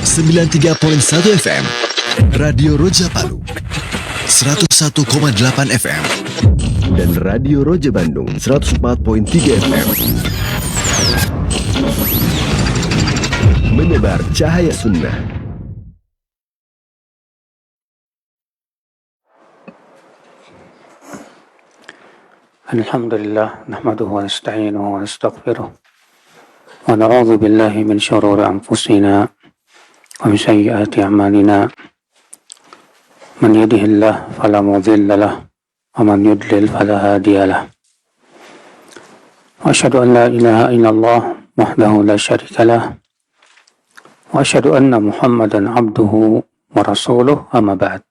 93.1 FM Radio Roja Palu 101,8 FM dan Radio Roja Bandung 104.3 FM menebar cahaya sunnah. Alhamdulillah, nahmaduhu wa nasta'inuhu wa nastaghfiruh wa na'udzu billahi min syururi anfusina wa min sayyiati a'malina. Man yahdihillahu fala mudilla lahu wa man yudlil fala hadiya lahu. Wa asyhadu an la ilaha illallah wahdahu la syarika lahu wa asyhadu anna Muhammadan abduhu wa rasuluh, amma ba'd.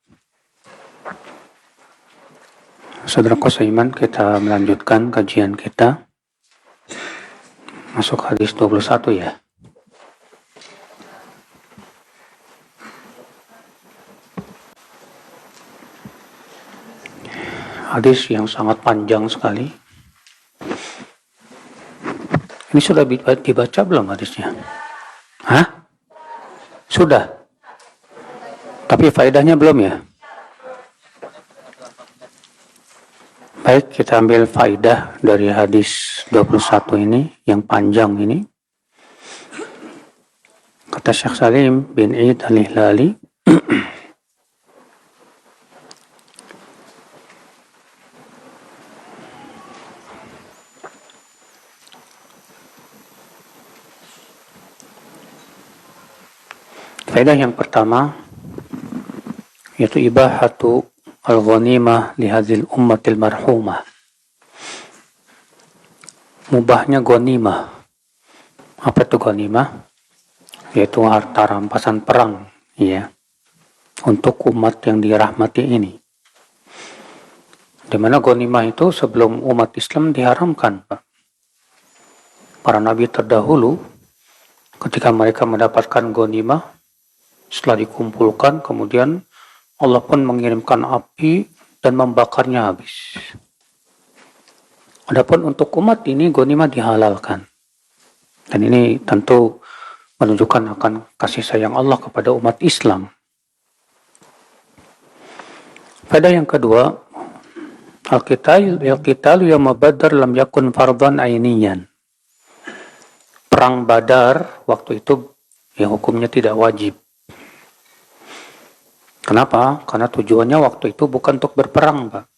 Saudaraku seiman, kita melanjutkan kajian kita. Masuk hadis 21 ya. Hadis yang sangat panjang sekali. Ini sudah dibaca belum hadisnya? Hah? Sudah? Tapi faedahnya belum ya? Baik, kita ambil faidah dari hadis 21 ini, yang panjang ini. Kata Syekh Salim bin Eid Al-Hilali, faidah yang pertama, yaitu ibahatu al-ghanimah lihadzil ummatil marhumah. Mubahnya ghanimah. Apa itu ghanimah? Yaitu harta rampasan perang, ya, untuk umat yang dirahmati ini. Di mana ghanimah itu sebelum umat Islam diharamkan, Pak. Para nabi terdahulu ketika mereka mendapatkan ghanimah, setelah dikumpulkan, kemudian Allah pun mengirimkan api dan membakarnya habis. Adapun untuk umat ini ghanimah dihalalkan. Dan ini tentu menunjukkan akan kasih sayang Allah kepada umat Islam. Pada yang kedua, al-qitalu yawma Badar lam yakun fardhan ainiyan. Perang Badar waktu itu ya hukumnya tidak wajib. Kenapa? Karena tujuannya waktu itu bukan untuk berperang, Pak.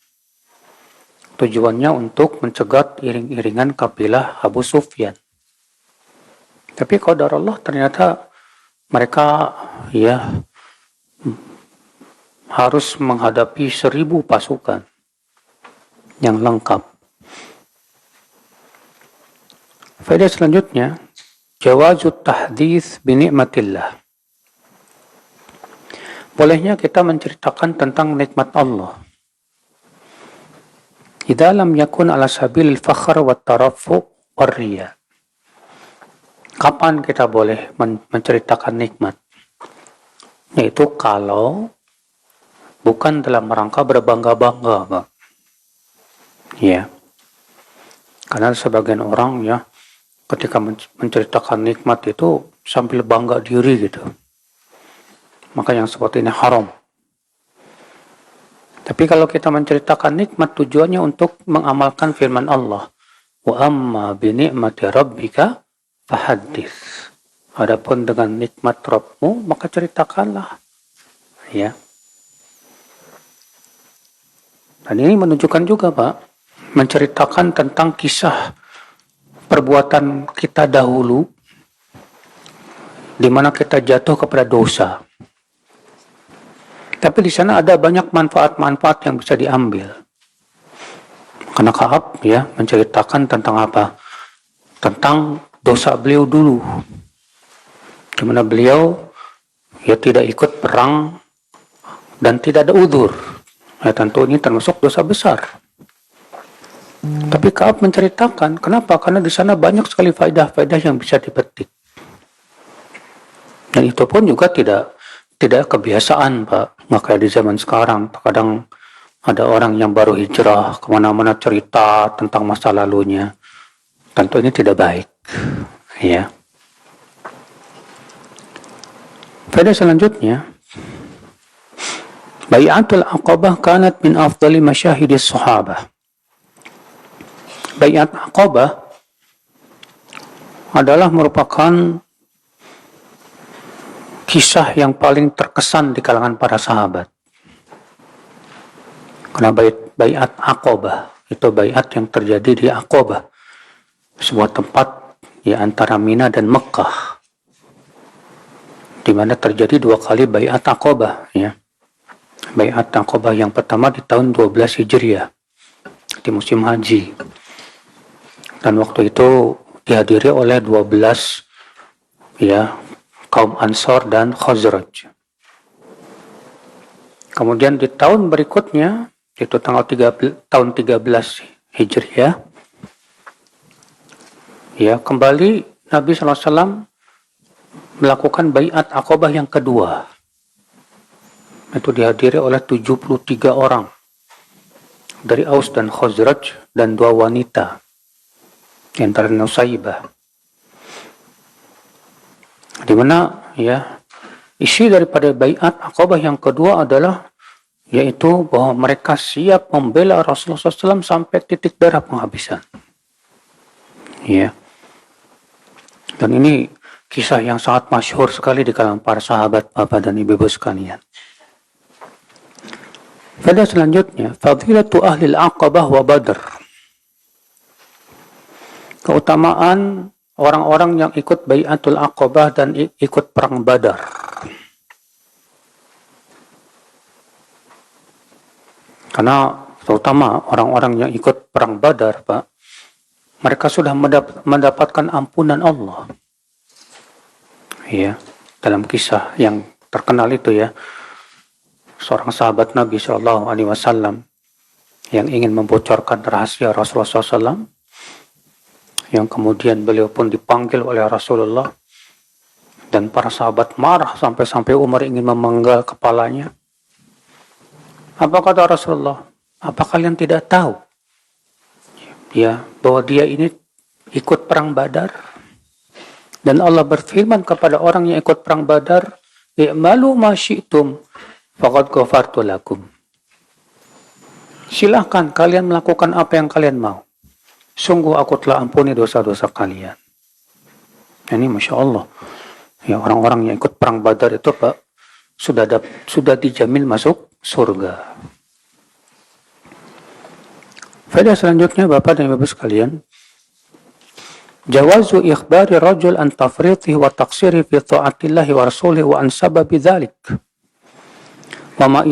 Tujuannya untuk mencegat iring-iringan kabilah Abu Sufyan. Tapi qadar Allah ternyata mereka ya harus menghadapi 1000 pasukan yang lengkap. Faedah selanjutnya, jawazut tahdits bi ni'matillah. Bolehnya kita menceritakan tentang nikmat Allah. Idza lam yakun ala sabil fakhr wa tarafu war riya. Kapan kita boleh menceritakan nikmat? Yaitu kalau bukan dalam rangka berbangga-bangga, Pak. Ya. Karena sebagian orang ya ketika menceritakan nikmat itu sambil bangga diri gitu. Maka yang seperti ini haram. Tapi kalau kita menceritakan nikmat, tujuannya untuk mengamalkan firman Allah. Wa amma bi ni'mati rabbika fahaddits. Adapun dengan nikmat Rabbmu, maka ceritakanlah. Ya. Dan ini menunjukkan juga, Pak, menceritakan tentang kisah perbuatan kita dahulu, di mana kita jatuh kepada dosa. Tapi di sana ada banyak manfaat-manfaat yang bisa diambil. Karena Ka'ab ya menceritakan tentang apa? Tentang dosa beliau dulu. Di mana beliau ya tidak ikut perang dan tidak ada udzur. Ya tentu ini termasuk dosa besar. Tapi Ka'ab menceritakan, kenapa? Karena di sana banyak sekali faedah-faedah yang bisa dipetik. Dan itu pun juga tidak kebiasaan, Pak. Maka di zaman sekarang terkadang ada orang yang baru hijrah kemana-mana cerita tentang masa lalunya. Tentu ini tidak baik, ya. Pada selanjutnya, Bai'atul Aqabah kanat min afdali masyahidis sahabah. Bai'at Aqabah adalah merupakan kisah yang paling terkesan di kalangan para sahabat. Karena Bai'at Aqabah itu bai'at yang terjadi di Aqabah, sebuah tempat di antara Mina dan Mekah, di mana terjadi 2 kali Bai'at Aqabah, ya. Bai'at Aqabah yang pertama di tahun 12 Hijriah di musim haji. Dan waktu itu dihadiri oleh 12 ya kaum Ansor dan Khazraj. Kemudian di tahun berikutnya, itu tahun 13 Hijriah, ya, kembali Nabi SAW melakukan Bai'at Aqabah yang kedua. Itu dihadiri oleh 73 orang dari Aus dan Khazraj dan 2 wanita di antara Nusaybah. Di mana ya isi daripada Bai'at Aqabah yang kedua adalah yaitu bahwa mereka siap membela Rasulullah SAW sampai titik darah penghabisan. Ya. Dan ini kisah yang sangat masyhur sekali di kalangan para sahabat, Bapak dan Ibu sekalian. Pada selanjutnya, fadilatu ahli al-Aqabah wa Badr. Keutamaan orang-orang yang ikut Bai'atul Aqabah dan ikut perang Badar. Karena terutama orang-orang yang ikut perang Badar, Pak, mereka sudah mendapatkan ampunan Allah. Ya, dalam kisah yang terkenal itu ya, seorang sahabat Nabi SAW yang ingin membocorkan rahasia Rasulullah SAW, yang kemudian beliau pun dipanggil oleh Rasulullah, dan para sahabat marah sampai Umar ingin memenggal kepalanya. Apa kata Rasulullah? Apa kalian tidak tahu ya bahwa dia ini ikut perang Badar? Dan Allah berfirman kepada orang yang ikut perang Badar, "I'malu ma syi'tum faqad ghafartu lakum." Silahkan kalian melakukan apa yang kalian mau. Sungguh aku telah ampuni dosa-dosa kalian. Ini Masya Allah. Ya, orang-orang yang ikut perang Badar itu, Pak, sudah dijamin masuk surga. Faedah selanjutnya, Bapak dan Ibu sekalian, jawazu ikhbari rajul an tafrithi wa taqsiri fi ta'atillahi wa rasulihi wa an sababi dhalik. Wa ma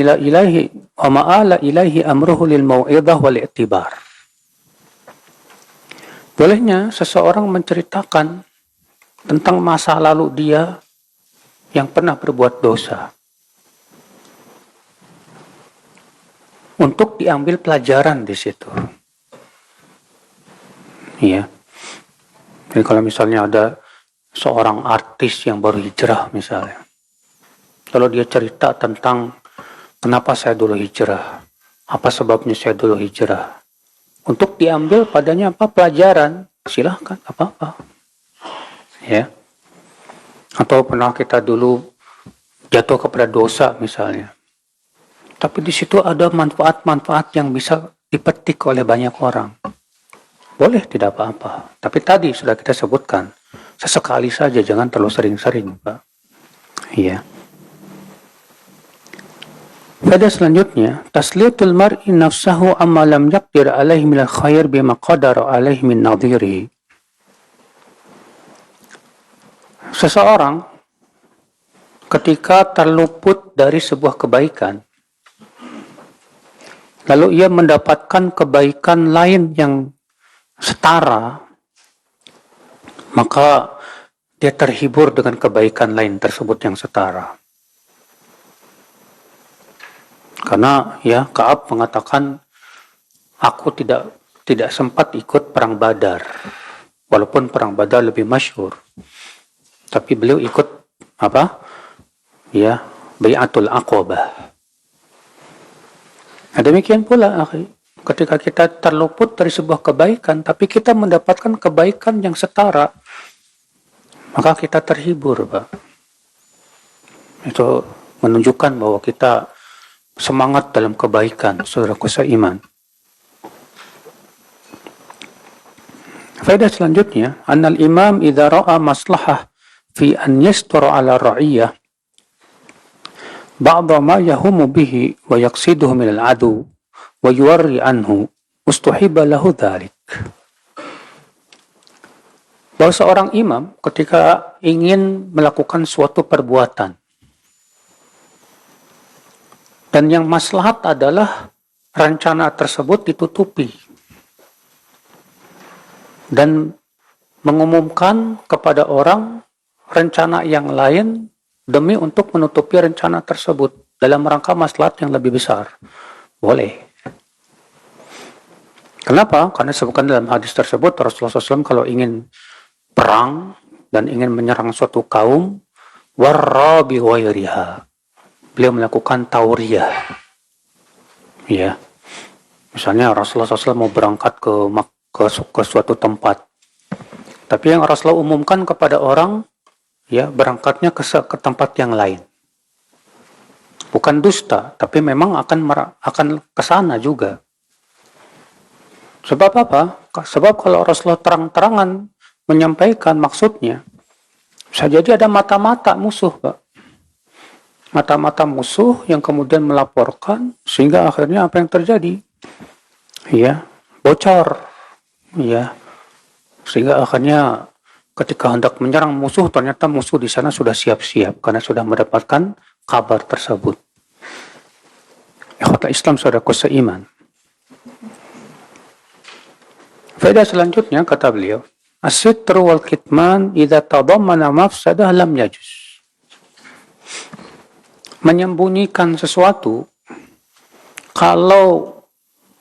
ala ilaihi amruhu lil mau'idah wal i'tibar. Bolehnya seseorang menceritakan tentang masa lalu dia yang pernah berbuat dosa, untuk diambil pelajaran di situ. Ya. Jadi kalau misalnya ada seorang artis yang baru hijrah misalnya, kalau dia cerita tentang kenapa saya dulu hijrah, apa sebabnya saya dulu hijrah, untuk diambil padanya apa pelajaran, silahkan, apa-apa. Ya. Atau pernah kita dulu jatuh kepada dosa misalnya, tapi di situ ada manfaat-manfaat yang bisa dipetik oleh banyak orang. Boleh, tidak apa-apa. Tapi tadi sudah kita sebutkan, sesekali saja, jangan terlalu sering-sering, Pak. Iya. Pada selanjutnya, tasliyatul mar'i nafsahu amma lam yaqdir alaihi minal khair bima qadara alaihi min nadhirihi. Seseorang ketika terluput dari sebuah kebaikan, lalu ia mendapatkan kebaikan lain yang setara, maka dia terhibur dengan kebaikan lain tersebut yang setara. Karena ya Ka'ab mengatakan, aku tidak sempat ikut perang Badar, walaupun perang Badar lebih masyhur, tapi beliau ikut apa? Ya, Bai'atul Aqabah. Nah, demikian pula, akhi, ketika kita terluput dari sebuah kebaikan, tapi kita mendapatkan kebaikan yang setara, maka kita terhibur, Pak. Itu menunjukkan bahwa kita semangat dalam kebaikan, saudaraku seiman. Faedah selanjutnya, annal imam idza ra'a maslahah fi an yastura ala ra'iyah ba'da ma yahumu bihi wa yaqsiduhu min al-adu wa yuwarri anhu ustuhiba lahu dhalik. Bahwa seorang imam ketika ingin melakukan suatu perbuatan dan yang maslahat adalah rencana tersebut ditutupi dan mengumumkan kepada orang rencana yang lain demi untuk menutupi rencana tersebut dalam rangka maslahat yang lebih besar. Boleh. Kenapa? Karena disebutkan dalam hadis tersebut Rasulullah SAW kalau ingin perang dan ingin menyerang suatu kaum, warra bi ghairiha. Beliau melakukan tauriyah. Ya. Misalnya Rasulullah SAW mau berangkat ke suatu tempat. Tapi yang Rasulullah umumkan kepada orang, ya, berangkatnya ke tempat yang lain. Bukan dusta, tapi memang akan ke sana juga. Sebab apa? Sebab kalau Rasulullah terang-terangan menyampaikan maksudnya, bisa jadi ada mata-mata musuh, Pak. Mata-mata musuh yang kemudian melaporkan, sehingga akhirnya apa yang terjadi? Ya, bocor. Ya, sehingga akhirnya ketika hendak menyerang musuh, ternyata musuh di sana sudah siap-siap karena sudah mendapatkan kabar tersebut. Ikhwatul Islam, saudaraku seiman. Faedah selanjutnya kata beliau, as-sitru wal kitman idza tadammana mafsadah lam yajuz. Menyembunyikan sesuatu kalau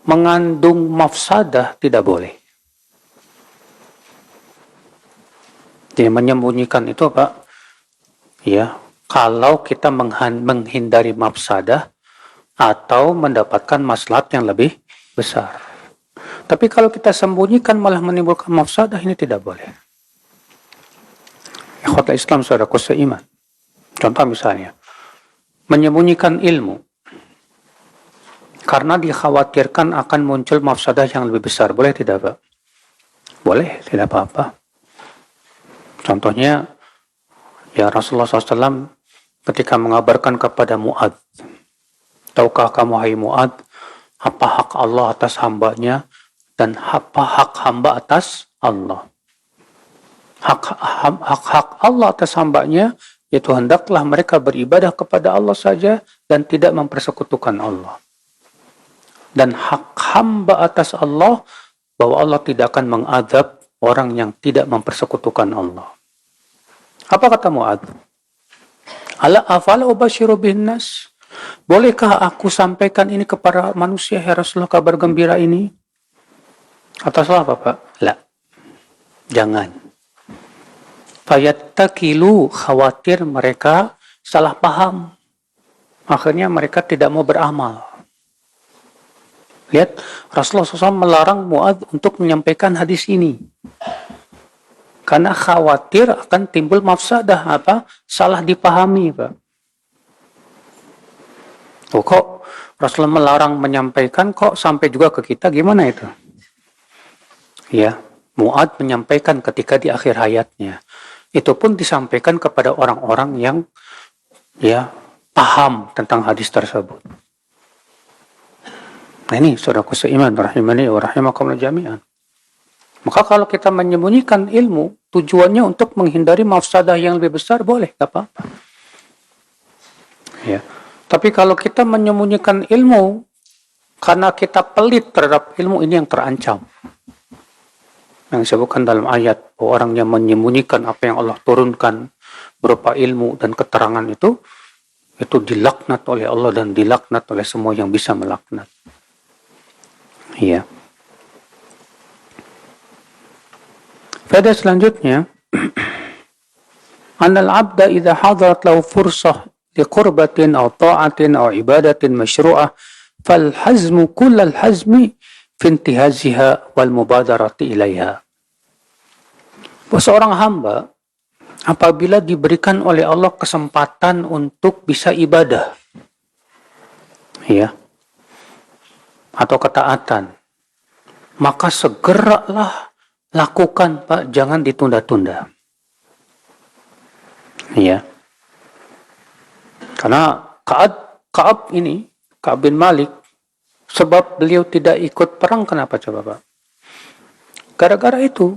mengandung mafsadah tidak boleh. Jadi menyembunyikan itu apa? Ya, kalau kita menghindari mafsadah atau mendapatkan maslahat yang lebih besar. Tapi kalau kita sembunyikan malah menimbulkan mafsadah, ini tidak boleh. Ikhwatul Islam, saudaraku seiman. Contoh misalnya, menyembunyikan ilmu karena dikhawatirkan akan muncul mafsadah yang lebih besar. Boleh tidak, Pak? Boleh, tidak apa-apa. Contohnya, ya Rasulullah SAW ketika mengabarkan kepada Mu'adz, tahukah kamu hai Mu'adz, apa hak Allah atas hambanya dan apa hak hamba atas Allah? Hak Allah atas hambanya yaitu hendaklah mereka beribadah kepada Allah saja dan tidak mempersekutukan Allah. Dan hak hamba atas Allah bahwa Allah tidak akan mengadab orang yang tidak mempersekutukan Allah. Apa kata Mu'adz? Ala afala ubasyiru bin nas? Bolehkah aku sampaikan ini kepada manusia, ya Rasulullah, kabar gembira ini? Atas apa, Pak? La. Jangan. Fayattakilu, khawatir mereka salah paham. Akhirnya mereka tidak mau beramal. Lihat, Rasulullah SAW melarang Mu'adz untuk menyampaikan hadis ini. Karena khawatir akan timbul mafsadah, apa? Salah dipahami, Pak. Oh, kok Rasulullah melarang menyampaikan, kok sampai juga ke kita, gimana itu? Ya, Mu'adz menyampaikan ketika di akhir hayatnya. Itu pun disampaikan kepada orang-orang yang ya paham tentang hadis tersebut. Nah ini saudaraku seiman, rahimani wa rahimakumullah jami'an. Maka kalau kita menyembunyikan ilmu, tujuannya untuk menghindari mafsadah yang lebih besar, boleh, gak apa-apa. Ya. Tapi kalau kita menyembunyikan ilmu karena kita pelit terhadap ilmu, ini yang terancam. Yang disebutkan dalam ayat, orang yang menyembunyikan apa yang Allah turunkan berupa ilmu dan keterangan itu dilaknat oleh Allah dan dilaknat oleh semua yang bisa melaknat. Iya. Faedah selanjutnya, anal abda idza hadarat lahu fursah liqurbatin aw ta'atin aw ibadatin masyru'ah fal hazmu kullal hazmi fi intihaziha wal mubadarati ilaiha. Seorang hamba apabila diberikan oleh Allah kesempatan untuk bisa ibadah, ya, atau ketaatan, maka segeralah lakukan, Pak, jangan ditunda-tunda. Ya. Karena Ka'ab bin Malik, sebab beliau tidak ikut perang, kenapa coba, Pak? Gara-gara itu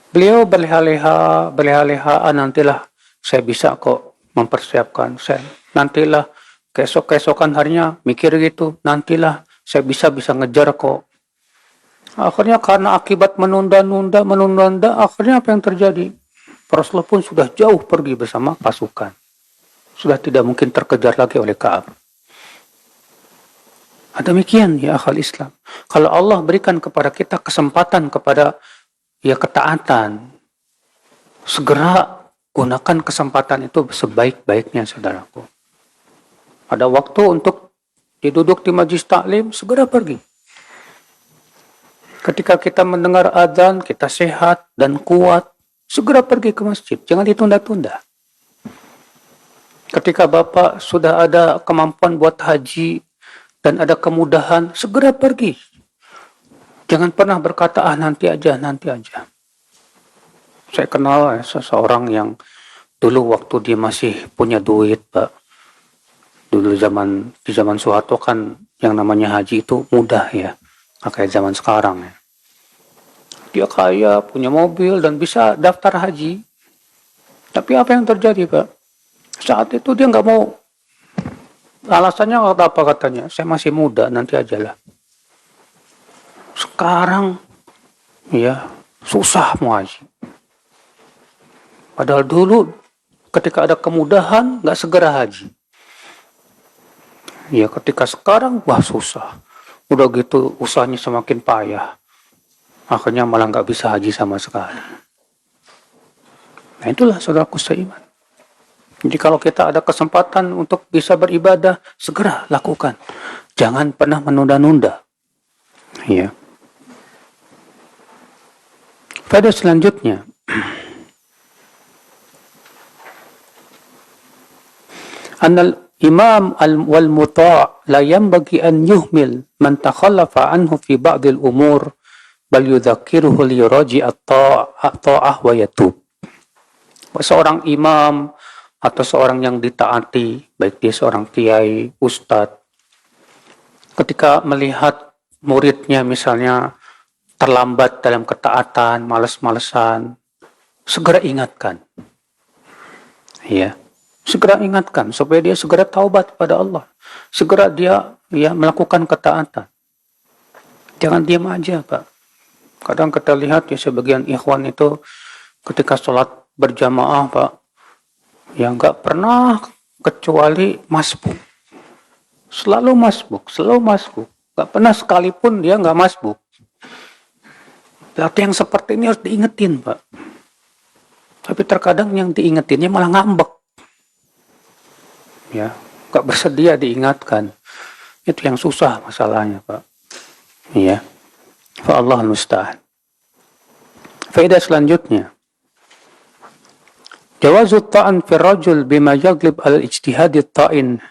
beliau berleha-leha, nantilah saya bisa kok mempersiapkan, saya nantilah keesokan harinya mikir gitu, nantilah saya bisa ngejar kok. Akhirnya karena akibat menunda-nunda, akhirnya apa yang terjadi? Rasulullah pun sudah jauh pergi bersama pasukan. Sudah tidak mungkin terkejar lagi oleh Ka'ab. Demikian ya akhal Islam. Kalau Allah berikan kepada kita kesempatan kepada ya ketaatan, segera gunakan kesempatan itu sebaik-baiknya, saudaraku. Ada waktu untuk duduk di majlis taklim, segera pergi. Ketika kita mendengar adzan, kita sehat dan kuat, segera pergi ke masjid. Jangan ditunda-tunda. Ketika Bapak sudah ada kemampuan buat haji dan ada kemudahan, segera pergi. Jangan pernah berkata, nanti aja. Saya kenal seseorang yang dulu waktu dia masih punya duit, Pak. Dulu di zaman Soeharto kan yang namanya haji itu mudah ya. Nggak kayak zaman sekarang ya. Dia kaya, punya mobil, dan bisa daftar haji. Tapi apa yang terjadi, Pak? Saat itu dia nggak mau. Alasannya apa katanya? Saya masih muda, nanti ajalah. Sekarang, ya, susah mau haji. Padahal dulu, ketika ada kemudahan, nggak segera haji. Ya, ketika sekarang, wah susah. Udah gitu, usahanya semakin payah. Akhirnya malah nggak bisa haji sama sekali. Nah itulah saudaraku seiman. Jadi kalau kita ada kesempatan untuk bisa beribadah, segera lakukan. Jangan pernah menunda-nunda. Ya. Pada selanjutnya, Anal imam wal muta' la yanbaghi an yuhmil man takhallafa anhu fi ba'd al umur bal yudzakiruhu li yuraji at-ta'ah wa yatub. Seorang imam atau seorang yang ditaati, baik dia seorang kiai, ustadz, ketika melihat muridnya misalnya terlambat dalam ketaatan, malas-malesan, segera ingatkan. Ya, segera ingatkan supaya dia segera taubat pada Allah. Segera dia melakukan ketaatan. Jangan diam aja, Pak. Kadang kita lihat ya sebagian ikhwan itu ketika sholat berjamaah, Pak, ya nggak pernah kecuali masbuk. Selalu masbuk. Nggak pernah sekalipun dia nggak masbuk. Berarti yang seperti ini harus diingetin, Pak. Tapi terkadang yang diingetinnya malah ngambek. Ya, nggak bersedia diingatkan. Itu yang susah masalahnya, Pak. Iya. Allah al-musta'an. Faedah selanjutnya. Jawazu ta'an fi rajul bima yaglib al-ijtihad at-ta'in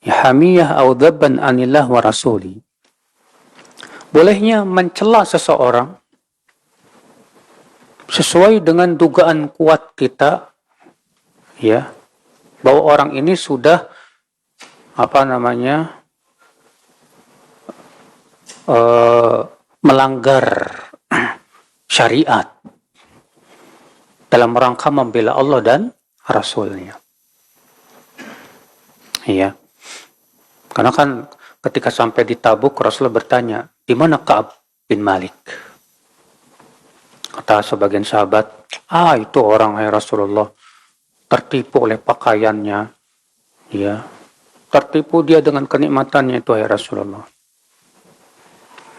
hamiyah aw dhabban anillah wa rasuli. Bolehnya mencela seseorang sesuai dengan dugaan kuat kita, ya, bahwa orang ini sudah melanggar syariat dalam rangka membela Allah dan Rasulnya. Iya. Karena kan ketika sampai di Tabuk, Rasulullah bertanya, di mana Ka'ab bin Malik? Kata sebagian sahabat, itu orang, hai Rasulullah, tertipu oleh pakaiannya, ya, tertipu dia dengan kenikmatannya itu, hai Rasulullah.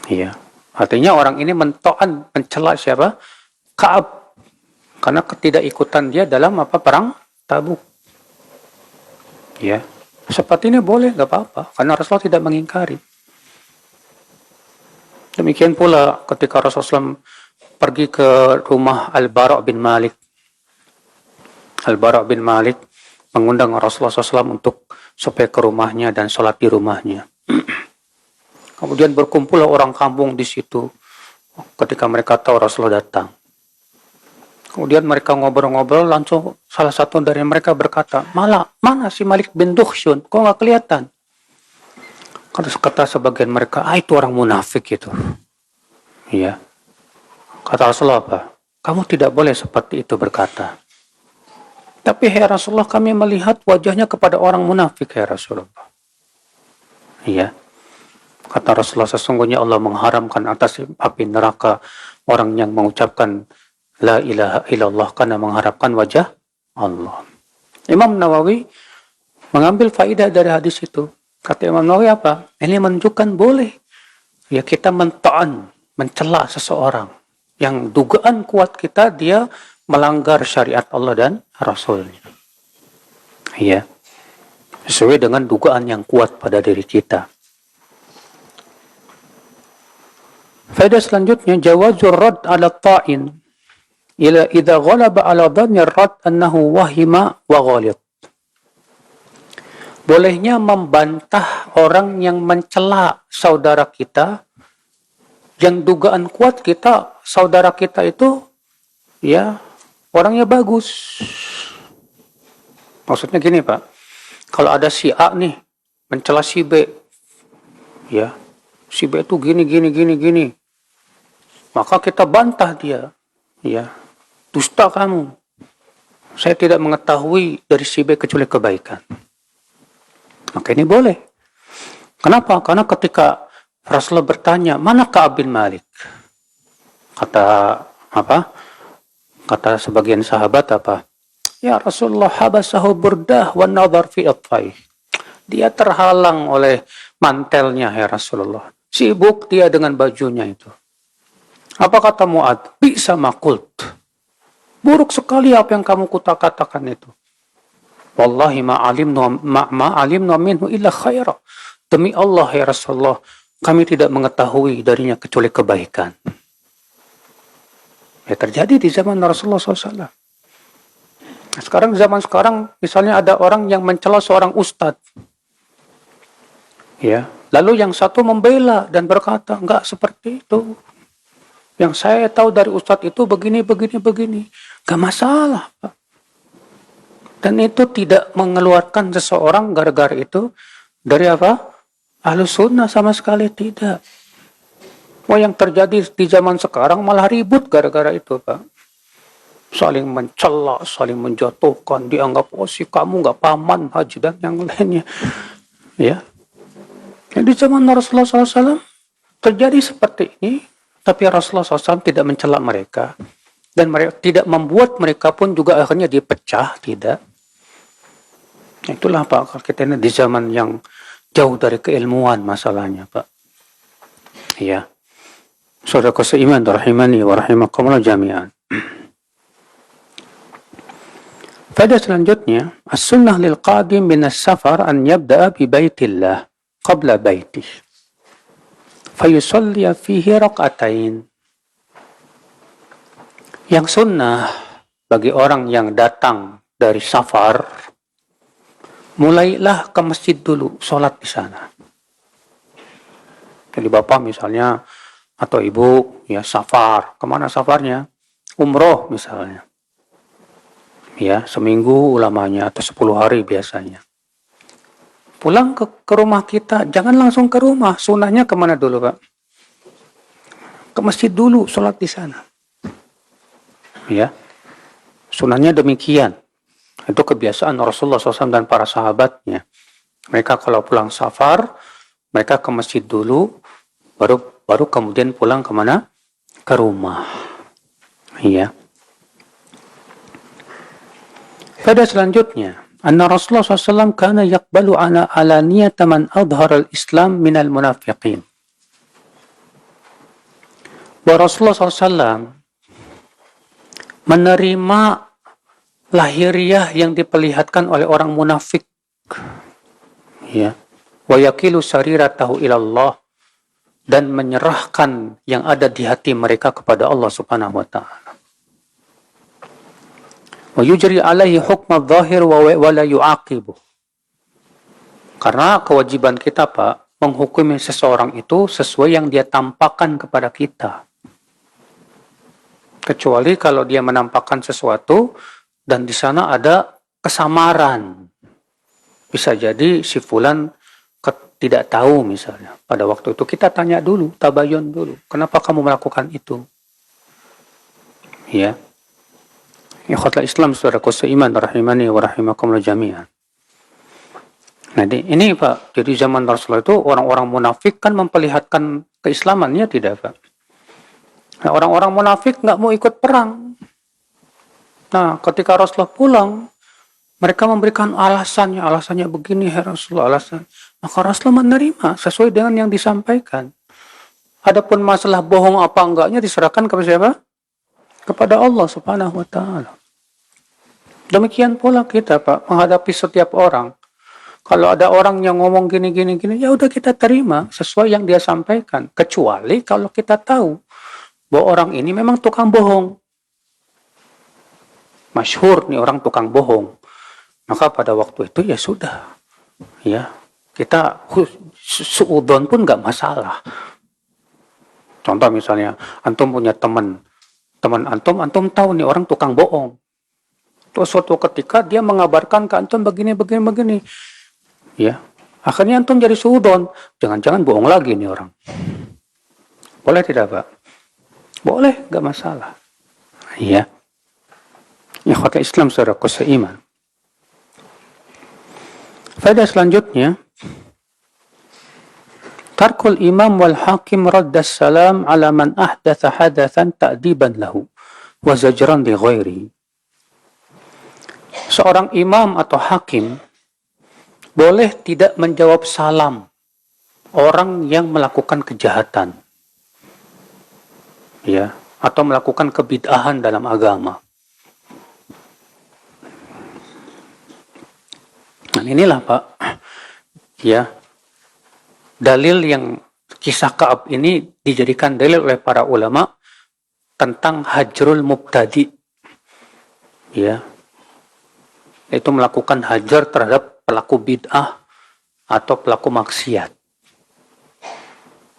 Iya. Artinya orang ini mencela siapa? Ka'ab. Karena ketidakikutan dia dalam perang Tabuk. Ya. Seperti ini boleh, nggak apa-apa. Karena Rasulullah tidak mengingkari. Demikian pula ketika Rasulullah pergi ke rumah Al-Bara' bin Malik. Al-Bara' bin Malik mengundang Rasulullah SAW untuk supaya ke rumahnya dan sholat di rumahnya. Kemudian berkumpul orang kampung di situ ketika mereka tahu Rasulullah datang. Kemudian mereka ngobrol-ngobrol, langsung salah satu dari mereka berkata, mana si Malik bin Dukhsyun? Kok nggak kelihatan? Kata sebagian mereka, itu orang munafik itu. Iya. Kata Rasulullah apa? Kamu tidak boleh seperti itu berkata. Tapi ya Rasulullah, kami melihat wajahnya kepada orang munafik ya Rasulullah. Iya. Kata Rasulullah, sesungguhnya Allah mengharamkan atas api neraka orang yang mengucapkan La ilaha illallah karena mengharapkan wajah Allah. Imam Nawawi mengambil faidah dari hadis itu. Kata Imam Nawawi apa? Ini menunjukkan boleh ya kita mencela seseorang yang dugaan kuat kita dia melanggar syariat Allah dan Rasulnya. Ya, sesuai dengan dugaan yang kuat pada diri kita. Faedah selanjutnya, jawazur rad ala ta'in ila idza ghalaba ala dhanni rad annahu wahima wa ghalid. Bolehnya membantah orang yang mencela saudara kita, yang dugaan kuat kita, saudara kita itu, ya, orangnya bagus. Maksudnya gini Pak, kalau ada si A nih, mencela si B, ya, si B itu gini, maka kita bantah dia, ya, dusta kamu. Saya tidak mengetahui dari si B kecuali kebaikan. Maka ini boleh. Kenapa? Karena ketika Rasulullah bertanya, mana Ka'ab bin Malik? Kata sebagian sahabat apa? Ya Rasulullah, habasahu burdah wa nadhar fi atfai. Dia terhalang oleh mantelnya ya Rasulullah. Sibuk dia dengan bajunya itu. Apa kata Mu'ad? Bisa makult. Buruk sekali apa yang kamu katakan itu. Wallahi ma'alimna minhu illa khaira. Demi Allah ya Rasulullah, kami tidak mengetahui darinya kecuali kebaikan. Ya terjadi di zaman Rasulullah SAW. Zaman sekarang, misalnya ada orang yang mencela seorang ustadz. Ya, lalu yang satu membela dan berkata, enggak seperti itu. Yang saya tahu dari ustadz itu begini. Enggak masalah, Pak. Dan itu tidak mengeluarkan seseorang gara-gara itu dari apa? Ahlus sunnah sama sekali tidak. Yang terjadi di zaman sekarang malah ribut gara-gara itu, Pak. Saling mencela, saling menjatuhkan, dianggap si kamu nggak paman haji dan yang lainnya. Ya. Di zaman Rasulullah SAW terjadi seperti ini, tapi Rasulullah SAW tidak mencela mereka dan mereka tidak membuat mereka pun juga akhirnya dipecah, tidak. Itulah Pak, kita ini di zaman yang jauh dari keilmuan masalahnya Pak. Ya. Saudara seiman rahimani wa rahimakumullah jami'an. Pada selanjutnya, as-sunnah lil qadim min as-safar an yabda'a bi baitillah qabla baitih. Fayusalli fihi rak'atain. Yang sunnah bagi orang yang datang dari safar, mulailah ke masjid dulu, sholat di sana. Jadi bapak misalnya, atau ibu, ya safar. Kemana safarnya? Umroh misalnya. Ya, seminggu ulamanya, atau 10 hari biasanya. Pulang ke rumah kita, jangan langsung ke rumah. Sunnahnya kemana dulu Pak? Ke masjid dulu, sholat di sana. Ya, sunnahnya demikian. Itu kebiasaan Rasulullah SAW dan para sahabatnya. Mereka kalau pulang safar, mereka ke masjid dulu, baru kemudian pulang kemana? Ke rumah. Ya. Pada selanjutnya, anna Rasulullah SAW kana yakbalu ala niyata man adhara al-Islam minal munafiqin. Bahwa Rasulullah SAW menerima lahiriah yang diperlihatkan oleh orang munafik, ya, wa yakilu sariratahu ilallah, dan menyerahkan yang ada di hati mereka kepada Allah Subhanahu wa taala. Wa yujri alaihi hukma dhahir wa la yu'aqibu. Karena kewajiban kita, Pak, menghukumi seseorang itu sesuai yang dia tampakkan kepada kita. Kecuali kalau dia menampakkan sesuatu dan di sana ada kesamaran. Bisa jadi si fulan tidak tahu misalnya. Pada waktu itu kita tanya dulu, tabayun dulu. Kenapa kamu melakukan itu? Ya. Ikhwatul Islam, saudaraku seiman, rahimani wa rahimakumullah jami'an. Nah, ini Pak, jadi zaman Rasulullah itu orang-orang munafik kan memperlihatkan keislamannya, tidak Pak? Nah, orang-orang munafik nggak mau ikut perang. Nah, ketika Rasulullah pulang, mereka memberikan alasannya begini, ya Rasulullah, alasan. Maka Rasulullah menerima sesuai dengan yang disampaikan. Adapun masalah bohong apa enggaknya diserahkan kepada siapa? Kepada Allah Subhanahu wa Ta'ala. Demikian pula kita, Pak, menghadapi setiap orang. Kalau ada orang yang ngomong gini, ya udah kita terima sesuai yang dia sampaikan. Kecuali kalau kita tahu bahwa orang ini memang tukang bohong. Masyhur nih orang tukang bohong. Maka pada waktu itu ya sudah. Ya, kita suudon pun nggak masalah. Contoh misalnya, antum punya teman antum tahu nih orang tukang bohong. Terus suatu ketika dia mengabarkan ke antum begini. Ya, akhirnya antum jadi suudon. Jangan-jangan bohong lagi nih orang. Boleh tidak, Pak? Boleh, nggak masalah. Ya. Ikhwatul Islam, saudaraku seiman. Faedah selanjutnya, tarkul imam wal hakim raddas salam ala man ahdatha hadathan ta'diban lahu wa zajran li ghairi. Seorang imam atau hakim boleh tidak menjawab salam orang yang melakukan kejahatan, ya, atau melakukan kebid'ahan dalam agama. Nah, inilah Pak, ya, dalil yang kisah Ka'ab ini dijadikan dalil oleh para ulama tentang hajrul mubtadi, ya, itu melakukan hajar terhadap pelaku bid'ah atau pelaku maksiat.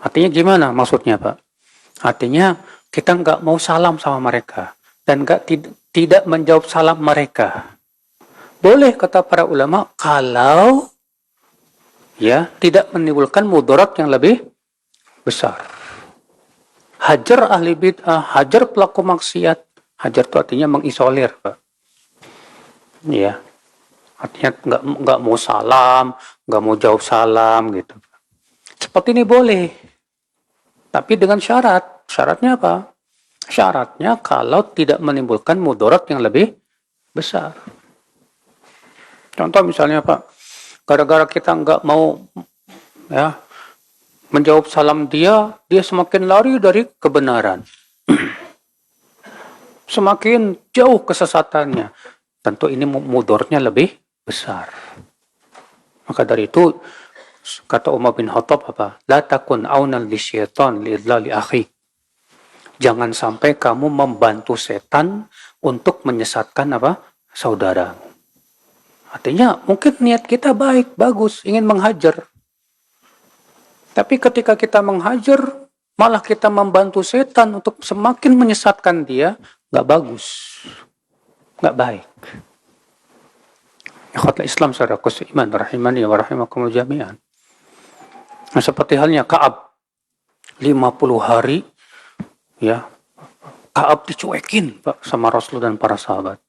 Artinya gimana maksudnya, Pak? Artinya kita nggak mau salam sama mereka dan tidak menjawab salam mereka. Boleh kata para ulama kalau ya tidak menimbulkan mudarat yang lebih besar. Hajar ahli bid'ah, hajar pelaku maksiat. Hajar itu artinya mengisolir, Pak. Ya, artinya nggak mau salam, nggak mau jawab salam gitu. Seperti ini boleh, tapi dengan syarat. Syaratnya apa? Syaratnya kalau tidak menimbulkan mudarat yang lebih besar. Contoh misalnya Pak, gara-gara kita nggak mau ya menjawab salam dia semakin lari dari kebenaran, semakin jauh kesesatannya. Tentu ini mudaratnya lebih besar. Maka dari itu kata Umar bin Khattab apa? La takun aunan li syaitan li idlali akhi. Jangan sampai kamu membantu setan untuk menyesatkan apa? Saudara. Artinya mungkin niat kita baik, bagus, ingin menghajar. Tapi ketika kita menghajar, malah kita membantu setan untuk semakin menyesatkan dia, nggak bagus, nggak baik. Ikhwatul Islam, saudaraku seiman, rahimani wa rahimakumullah jami'an. Nah, seperti halnya Ka'ab, 50 hari, ya, Ka'ab dicuekin Pak sama Rasul dan para sahabat.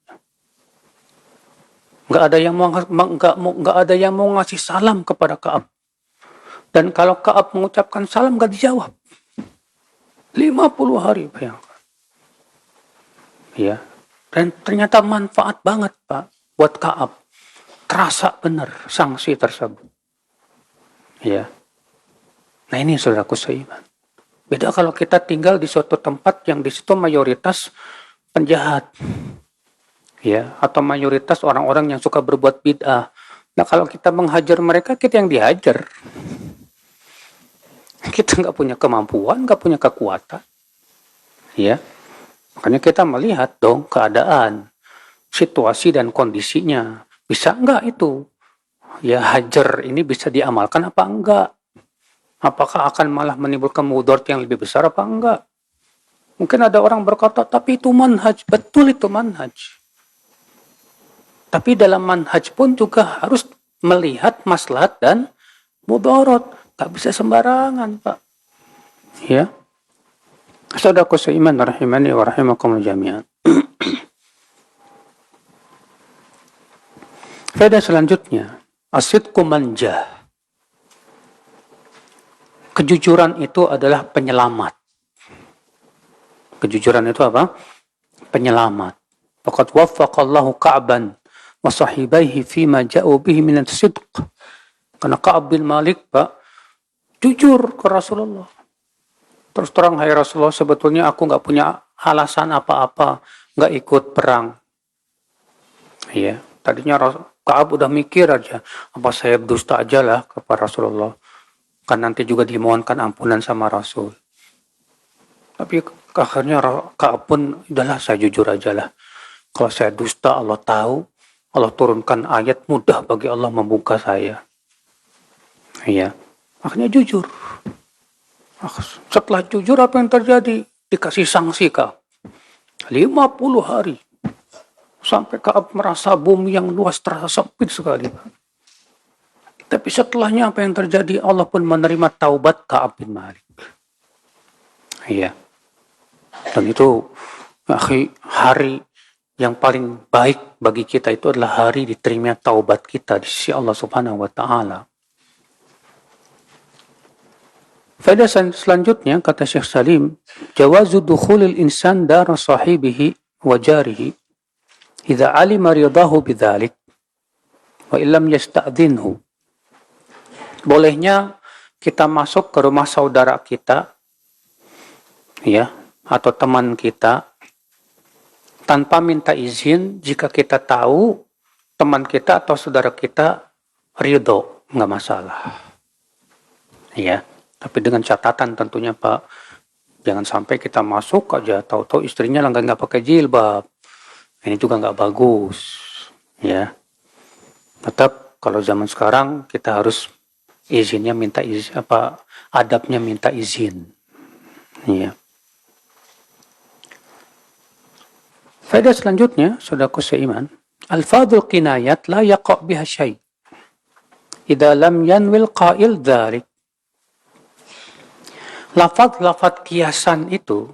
Nggak ada yang mau ngasih salam kepada Ka'ab. Dan kalau Ka'ab mengucapkan salam nggak dijawab. 50 hari, bayangkan. Ya. Dan ternyata manfaat banget Pak buat Ka'ab. Terasa benar sanksi tersebut. Ya. Nah ini saudaraku seiman. Beda kalau kita tinggal di suatu tempat yang di situ mayoritas penjahat. Ya, atau mayoritas orang-orang yang suka berbuat bid'ah. Nah, kalau kita menghajar mereka, kita yang dihajar. Kita nggak punya kemampuan, nggak punya kekuatan. Ya, makanya kita melihat dong keadaan. situasi dan kondisinya. Bisa enggak itu? Ya hajar ini bisa diamalkan apa enggak? Apakah akan malah menimbulkan mudarat yang lebih besar apa enggak? Mungkin ada orang berkata, tapi itu manhaj. Betul itu manhaj. Tapi dalam manhaj pun juga harus melihat maslahat dan mudarat. Tak bisa sembarangan, Pak. Ya. Saudaraku seiman rahimani wa rahimakumullah jami'an. Faedah selanjutnya, as-sidqu manjah. Kejujuran itu adalah penyelamat. Kejujuran itu apa? Penyelamat. Faqad waffaqallahu Ka'ban wa sahibaihi fima ja'u bihi min as-sidq. Karena Ka'ab bin Malik, Pak, jujur ke Rasulullah. Terus terang, hai Rasulullah, sebetulnya aku nggak punya alasan apa-apa nggak ikut perang. Iya, tadinya Ka'ab udah mikir aja, apa saya dusta aja lah kepada Rasulullah. Kan nanti juga dimohonkan ampunan sama Rasul. Tapi akhirnya Ka'ab pun, udahlah saya jujur aja lah. Kalau saya dusta, Allah tahu. Allah turunkan ayat, mudah bagi Allah membuka saya. Iya, akhirnya jujur. Setelah jujur apa yang terjadi? Dikasih sanksi Ka'ab. 50 hari. Sampai Ka'ab merasa bumi yang luas terasa sempit sekali. Tapi setelahnya apa yang terjadi? Allah pun menerima taubat Ka'ab bin Malik. Iya. Dan itu hari yang paling baik bagi kita itu adalah hari diterima taubat kita di sisi Allah Subhanahu wa taala. Faedah selanjutnya, kata Syekh Salim, jawazu dukhulil insan dar sahibihi wa jarihi idza alima ridahu bidzalik wa illam yasta'dhinhu. Bolehnya kita masuk ke rumah saudara kita, ya, atau teman kita tanpa minta izin jika kita tahu teman kita atau saudara kita ridho, nggak masalah. Ya. Tapi dengan catatan tentunya Pak, jangan sampai kita masuk aja tahu-tahu istrinya nggak pakai jilbab. Ini juga nggak bagus, ya. Tetap kalau zaman sekarang kita harus izinnya minta izin, adabnya minta izin, ya. Faedah selanjutnya, saudaraku seiman, al-fadhul qinayat la yaqa' biha syai' idza lam yanwil qa'il dzalik. Lafaz-lafaz kiasan itu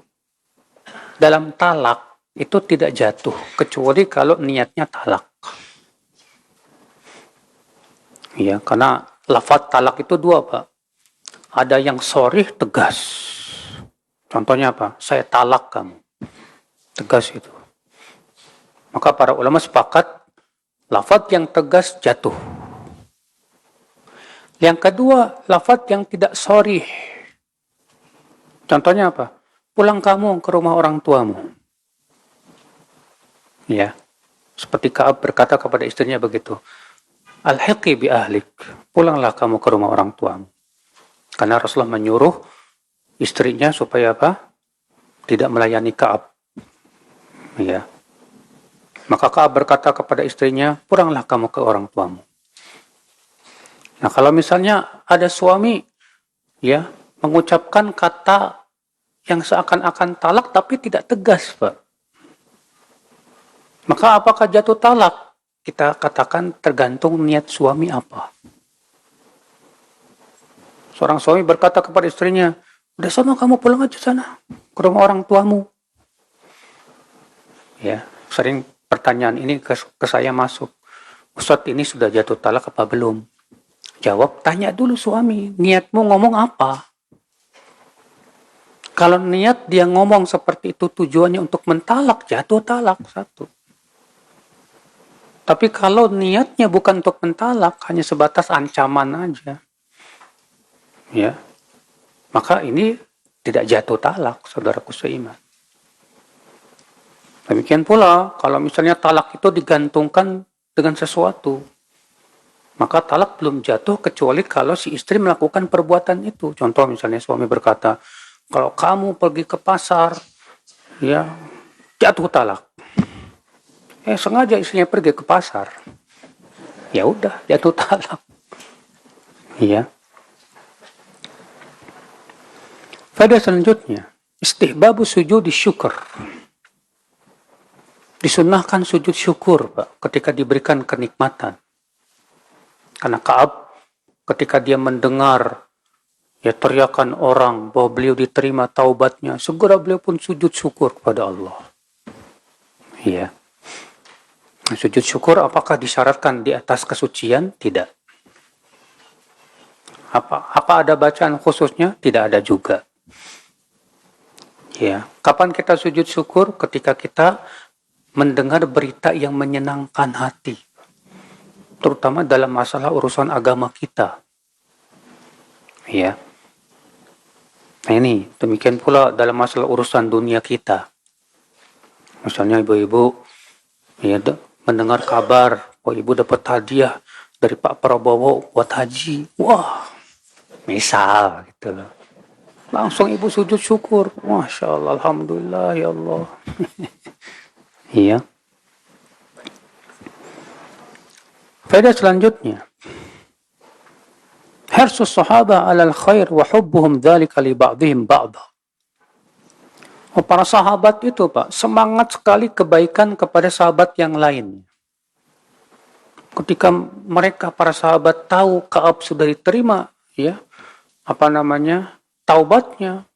dalam talak itu tidak jatuh kecuali kalau niatnya talak. Ya, karena lafaz talak itu dua, Pak. Ada yang sharih tegas. Contohnya apa? Saya talak kamu. Tegas itu. Maka para ulama sepakat lafaz yang tegas jatuh. Yang kedua, lafaz yang tidak sharih. Contohnya apa? Pulang kamu ke rumah orang tuamu. Ya. Seperti Ka'ab berkata kepada istrinya begitu. Alhiqi bi ahlik. Pulanglah kamu ke rumah orang tuamu. Karena Rasulullah menyuruh istrinya supaya apa? Tidak melayani Ka'ab. Ya. Maka Ka'ab berkata kepada istrinya, pulanglah kamu ke orang tuamu. Nah, kalau misalnya ada suami, ya, mengucapkan kata yang seakan-akan talak tapi tidak tegas, Pak. Maka apakah jatuh talak? Kita katakan tergantung niat suami apa. Seorang suami berkata kepada istrinya, udah sana kamu pulang aja sana, ke rumah orang tuamu. Ya, sering pertanyaan ini ke saya masuk. Ustadz, ini sudah jatuh talak apa belum? Jawab, tanya dulu suami, niatmu ngomong apa? Kalau niat dia ngomong seperti itu tujuannya untuk mentalak, jatuh talak satu. Tapi kalau niatnya bukan untuk mentalak, hanya sebatas ancaman aja, ya, maka ini tidak jatuh talak, saudaraku seiman. Demikian pula, kalau misalnya talak itu digantungkan dengan sesuatu, maka talak belum jatuh kecuali kalau si istri melakukan perbuatan itu. Contoh misalnya suami berkata, kalau kamu pergi ke pasar, ya, jatuh talak. Sengaja istrinya pergi ke pasar. Ya udah, jatuh talak. Iya. Faedah selanjutnya, istihbabu sujud syukur. Disunnahkan sujud syukur, Pak, ketika diberikan kenikmatan. Karena Ka'ab ketika dia mendengar ya teriakan orang bahwa beliau diterima taubatnya, segera beliau pun sujud syukur kepada Allah. Iya. Sujud syukur apakah disyaratkan di atas kesucian? Tidak. Apa ada bacaan khususnya? Tidak ada juga. Ya, kapan kita sujud syukur? Ketika kita mendengar berita yang menyenangkan hati, terutama dalam masalah urusan agama kita. Ya. Nah ini, demikian pula dalam masalah urusan dunia kita. Misalnya ibu-ibu ya, mendengar kabar, ibu dapat hadiah dari Pak Prabowo buat haji. Wah, misal gitu loh. Langsung ibu sujud syukur. Masya Allah, Alhamdulillah, ya Allah. Iya. Faedah selanjutnya. Hirsus sahaba alal khair wa hubbuhum dzalika li ba'dihim ba'dha. Para sahabat itu, Pak, semangat sekali kebaikan kepada sahabat yang lain. Ketika mereka para sahabat tahu Ka'ab sudah diterima, ya, taubatnya,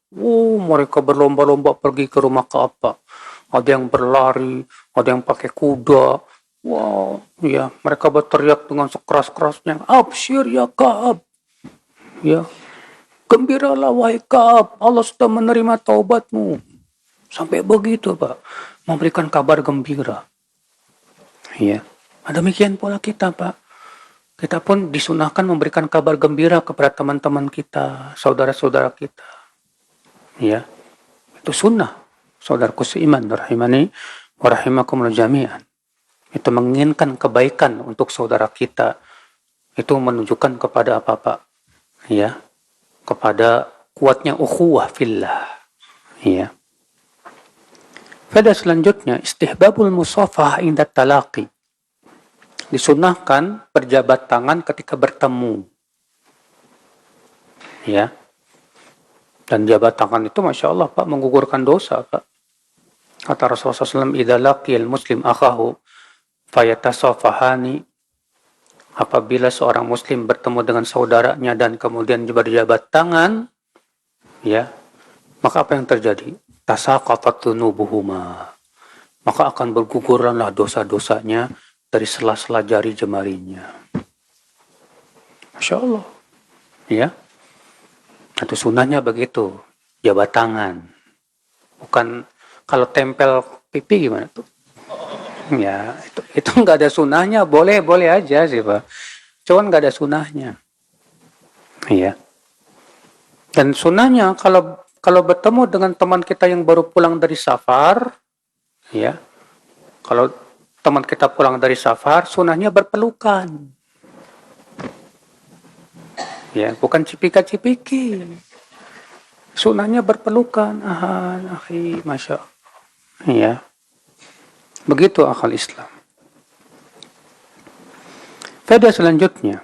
mereka berlomba-lomba pergi ke rumah Ka'ab, Pak. Ada yang berlari, ada yang pakai kuda. Wow, ya, mereka berteriak dengan sekeras-kerasnya, "Absyir ya Ka'ab." Ya, gembiralah wahai Ka'ab, Allah sudah menerima taubatmu. Sampai begitu, Pak, memberikan kabar gembira. Ya, demikian pula kita, Pak. Kita pun disunahkan memberikan kabar gembira kepada teman-teman kita, saudara-saudara kita. Ya, itu sunnah. Saudaraku seiman, rahimani wa rahimakumullah jami'an. Itu menginginkan kebaikan untuk saudara kita. Itu menunjukkan kepada apa, Pak? Ya, kepada kuatnya ukhuwah fillah. Ya. Faedah selanjutnya, istihbabul musafah inda talaqi. Disunahkan berjabat tangan ketika bertemu. Ya. Dan jabat tangan itu Masya Allah, Pak, menggugurkan dosa, Pak. Kata Rasulullah SAW, "Idza laqiyal muslim akhahu fayatasafahani." Apabila seorang muslim bertemu dengan saudaranya dan kemudian berjabat tangan, ya, maka apa yang terjadi? Tasaqatat dzunubuhuma. Maka akan bergugurlah dosa-dosanya dari sela-sela jari jemarinya. Masya Allah. Ya. Itu sunnahnya begitu. Jabat tangan. Bukan kalau tempel pipi gimana tuh? Ya, itu nggak ada sunnahnya, boleh aja sih, Pak. Cuman nggak ada sunnahnya. Iya. Dan sunnahnya kalau bertemu dengan teman kita yang baru pulang dari safar, ya. Kalau teman kita pulang dari safar, sunnahnya berpelukan. Ya, bukan cipika-cipiki. Sunnahnya berpelukan. Akhi, Masya Allah. Ya. Begitu akal Islam. Faedah selanjutnya.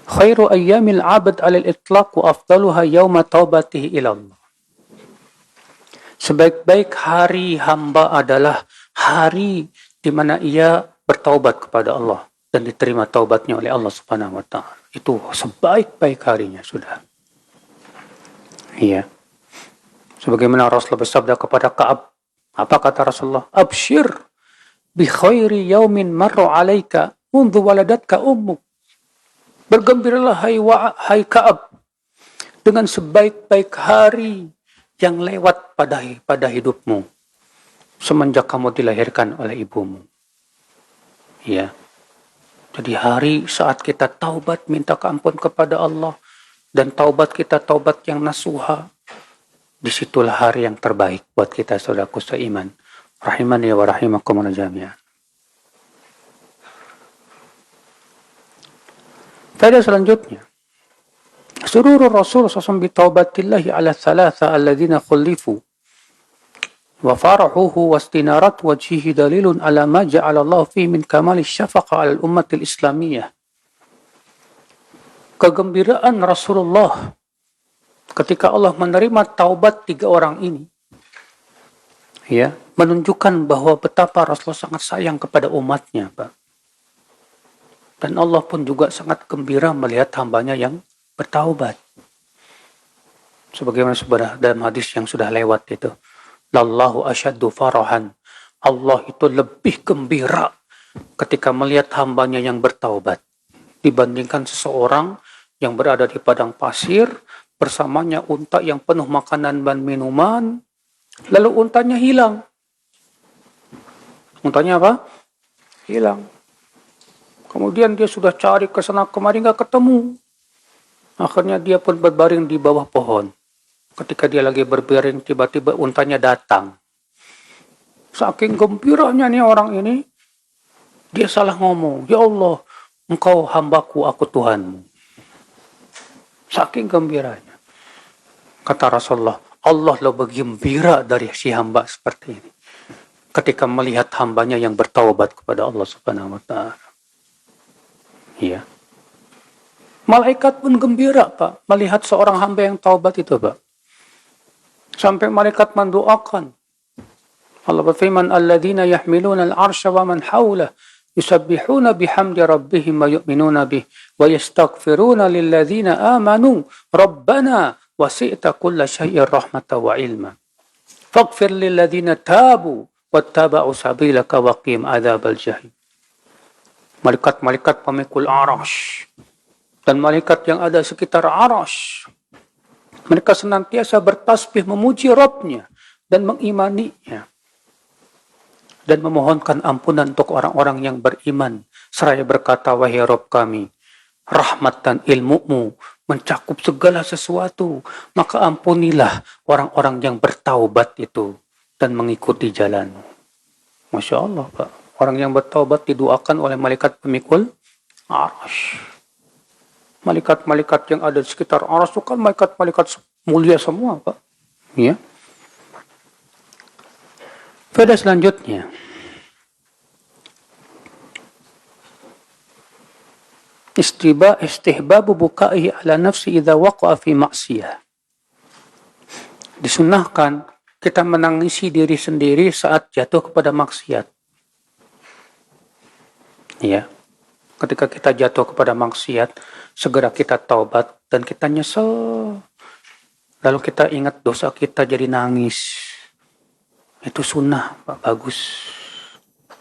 Khairu ayyamil abad alal itlaq wa afdaluha yawma taubatihi ila Allah. Sebaik-baik hari hamba adalah hari di mana ia bertaubat kepada Allah dan diterima taubatnya oleh Allah Subhanahu wa taala. Itu sebaik-baik harinya sudah. Iya. Sebagaimana Rasulullah bersabda kepada Ka'ab, apa kata Rasulullah? Absyir bi khairi yaumin marra alaika mundu waladatka ummuk. Bergembiralah hai Ka'ab dengan sebaik-baik hari yang lewat pada hidupmu semenjak kamu dilahirkan oleh ibumu. Ya. Jadi hari saat kita taubat minta ampun kepada Allah dan taubat kita taubat yang nasuha, disitulah hari yang terbaik buat kita saudaraku seiman. Rahimani wa rahimakumullah jami'an. Faedah selanjutnya. Sururur Rasul SAW bitawbatillahi ala thalatha alladhina khulifu. Wa farahuhu wastinarat wajhihi dalilun ala ma ja'ala Allah fi min kamali syafaqa al ummatil islamiyah. Kegembiraan Rasulullah ketika Allah menerima taubat 3 orang ini, ya, menunjukkan bahwa betapa Rasulullah sangat sayang kepada umatnya, Pak. Dan Allah pun juga sangat gembira melihat hambanya yang bertaubat. Sebagaimana sudah dalam hadis yang sudah lewat itu. Lallahu asyaddu farahan. Allah itu lebih gembira ketika melihat hambanya yang bertaubat dibandingkan seseorang yang berada di padang pasir bersamanya unta yang penuh makanan dan minuman, lalu untanya hilang. Untanya apa? Hilang. Kemudian dia sudah cari ke sana kemari nggak ketemu. Akhirnya dia pun berbaring di bawah pohon. Ketika dia lagi berbaring, tiba-tiba untanya datang. Saking gembiranya nih orang ini, dia salah ngomong. Ya Allah, engkau hambaku, aku Tuhanmu. Saking gembiranya. Kata Rasulullah, Allah lebih gembira dari si hamba seperti ini. Ketika melihat hambanya yang bertaubat kepada Allah Subhanahu wa Ta'ala. Iya. Malaikat pun gembira, Pak, melihat seorang hamba yang taubat itu, Pak. Sampai malaikat mendoakan. Allah berfirman, "Alladzina yahmiluna al-'arsya wa man hawlahu yusabbihuna bihamdi rabbihim wa yu'minuna bih wa yastaghfiruna lilladzina amanu rabbana wasi'ta kulla syai'in rahmatan wa ilma faghfir lilladzina tabu wattaba'u sabilaka wa qim adzabal jahim." Malaikat-malaikat pemikul arasy dan malaikat yang ada sekitar arasy, mereka senantiasa bertasbih memuji Rabb-Nya dan mengimaninya. Dan memohonkan ampunan untuk orang-orang yang beriman. Seraya berkata, wahai Rabb kami, rahmat dan ilmu-Mu mencakup segala sesuatu. Maka ampunilah orang-orang yang bertaubat itu dan mengikuti jalan-Mu. Masya Allah, Pak. Orang yang bertaubat didoakan oleh malaikat pemikul arasy. Malaikat-malaikat yang ada di sekitar arasy itu kan malaikat-malaikat mulia semua, Pak. Ya. Pada selanjutnya, istihbabu buka'i ala nafsi idza waqa'a fi maksiyah. Disunnahkan kita menangisi diri sendiri saat jatuh kepada maksiat. Ya. Ketika kita jatuh kepada maksiat, segera kita taubat dan kita nyesel. Lalu kita ingat dosa kita jadi nangis. Itu sunnah, Pak, bagus.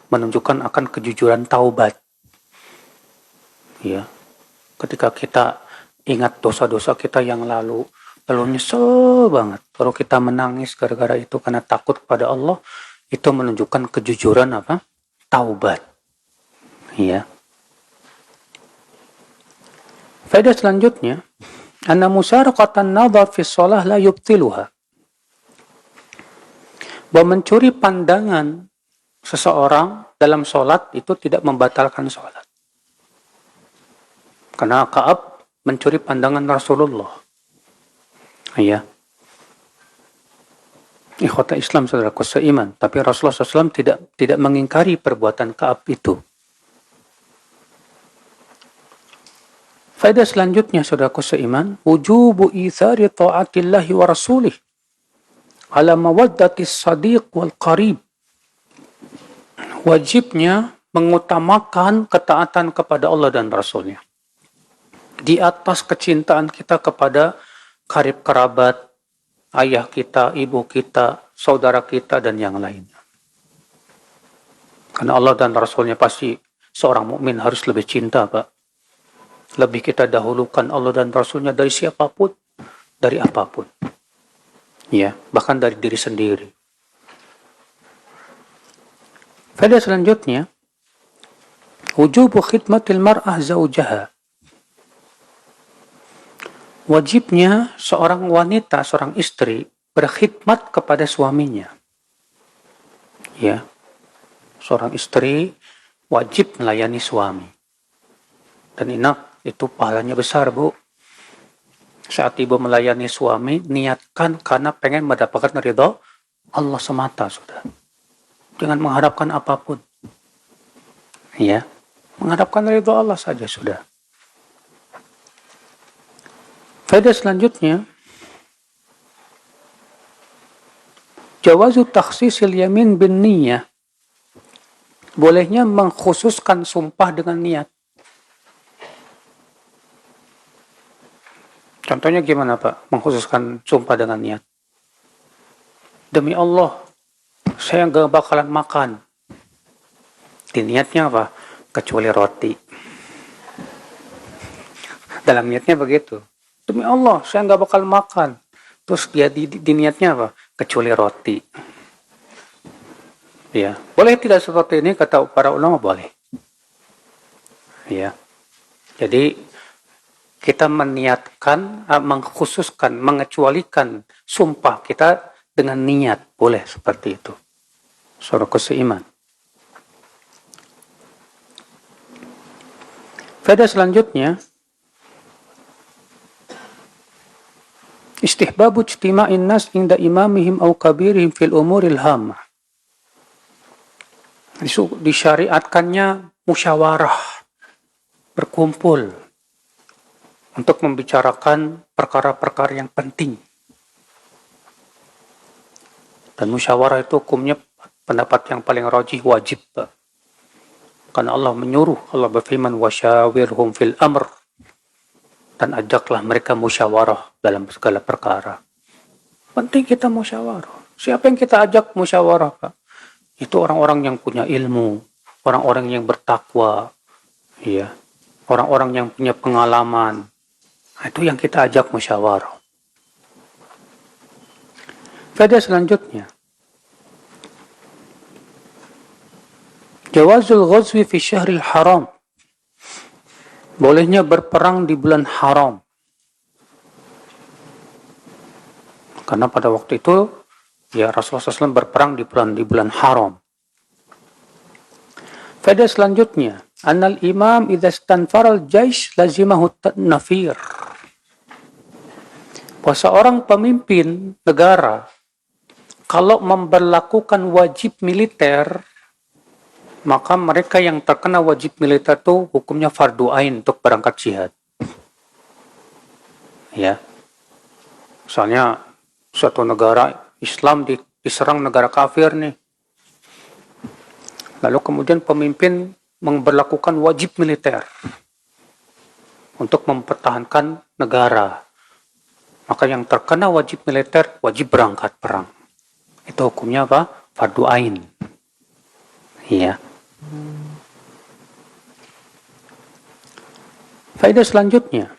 Menunjukkan akan kejujuran taubat. Ya. Ketika kita ingat dosa-dosa kita yang lalu nyesel banget. Lalu kita menangis gara-gara itu karena takut kepada Allah, itu menunjukkan kejujuran apa? Taubat. Ya. Faedah selanjutnya, anna musyarakatan nadhar fi shalah la yubtiluha. Bahwa mencuri pandangan seseorang dalam sholat itu tidak membatalkan sholat. Karena Ka'ab mencuri pandangan Rasulullah. Ya. Ikhwata Islam, saudaraku seiman. Tapi Rasulullah SAW tidak mengingkari perbuatan Ka'ab itu. Faedah selanjutnya, saudaraku seiman, wujubu ithari ta'atillahi wa rasulih ala mawaddatis sadiq wal qarib. Wajibnya mengutamakan ketaatan kepada Allah dan Rasulnya di atas kecintaan kita kepada karib kerabat, ayah kita, ibu kita, saudara kita, dan yang lainnya. Karena Allah dan Rasulnya pasti seorang mukmin harus lebih cinta, Pak. Lebih kita dahulukan Allah dan Rasulnya dari siapapun, dari apapun. Ya, bahkan dari diri sendiri. Faedah selanjutnya, wujubu khidmatil mar'ah zaujaha. Wajibnya seorang wanita, seorang istri berkhidmat kepada suaminya. Ya. Seorang istri wajib melayani suami. Dan itu pahalanya besar, Bu. Saat ibu melayani suami, niatkan karena pengen mendapatkan ridho Allah semata sudah. Jangan mengharapkan apapun. Ya, mengharapkan ridho Allah saja sudah. Faedah selanjutnya, jawazu takhsisil yamin bin niyah. Bolehnya mengkhususkan sumpah dengan niat. Contohnya gimana Pak? Mengkhususkan sumpah dengan niat. Demi Allah, saya gak bakalan makan. Di niatnya apa? Kecuali roti. Dalam niatnya begitu. Demi Allah, saya gak bakal makan. Terus dia di niatnya apa? Kecuali roti. Ya, boleh tidak seperti ini? Kata para ulama boleh. Ya, jadi kita meniatkan, mengkhususkan, mengecualikan sumpah kita dengan niat, boleh seperti itu. Surah seiman. Faedah selanjutnya, istihbabu ijtima'in nas inda imamihim au kabirihim fil umuril hamah. Disyariatkannya musyawarah, berkumpul untuk membicarakan perkara-perkara yang penting. Dan musyawarah itu hukumnya pendapat yang paling rajih wajib. Karena Allah menyuruh, Allah berfirman, wasyawirhum fil amr. Dan ajaklah mereka musyawarah dalam segala perkara. Penting kita musyawarah. Siapa yang kita ajak musyawarah, Pak? Itu orang-orang yang punya ilmu, orang-orang yang bertakwa, ya, orang-orang yang punya pengalaman. Itu yang kita ajak musyawarah. Faedah selanjutnya, jawazul ghazwi fi syahril haram. Bolehnya berperang di bulan haram. Karena pada waktu itu ya Rasulullah SAW berperang di bulan haram. Faedah selanjutnya, annal imam idza stanfaral jaish lazimahu nafir. Bahwa seorang pemimpin negara kalau memberlakukan wajib militer, maka mereka yang terkena wajib militer itu hukumnya fardu ain untuk berangkat jihad. Ya. Misalnya suatu negara Islam diserang negara kafir nih. Lalu kemudian pemimpin memberlakukan wajib militer untuk mempertahankan negara. Maka yang terkena wajib militer wajib berangkat perang. Itu hukumnya apa? Fardu ain. Iya. Faedah selanjutnya,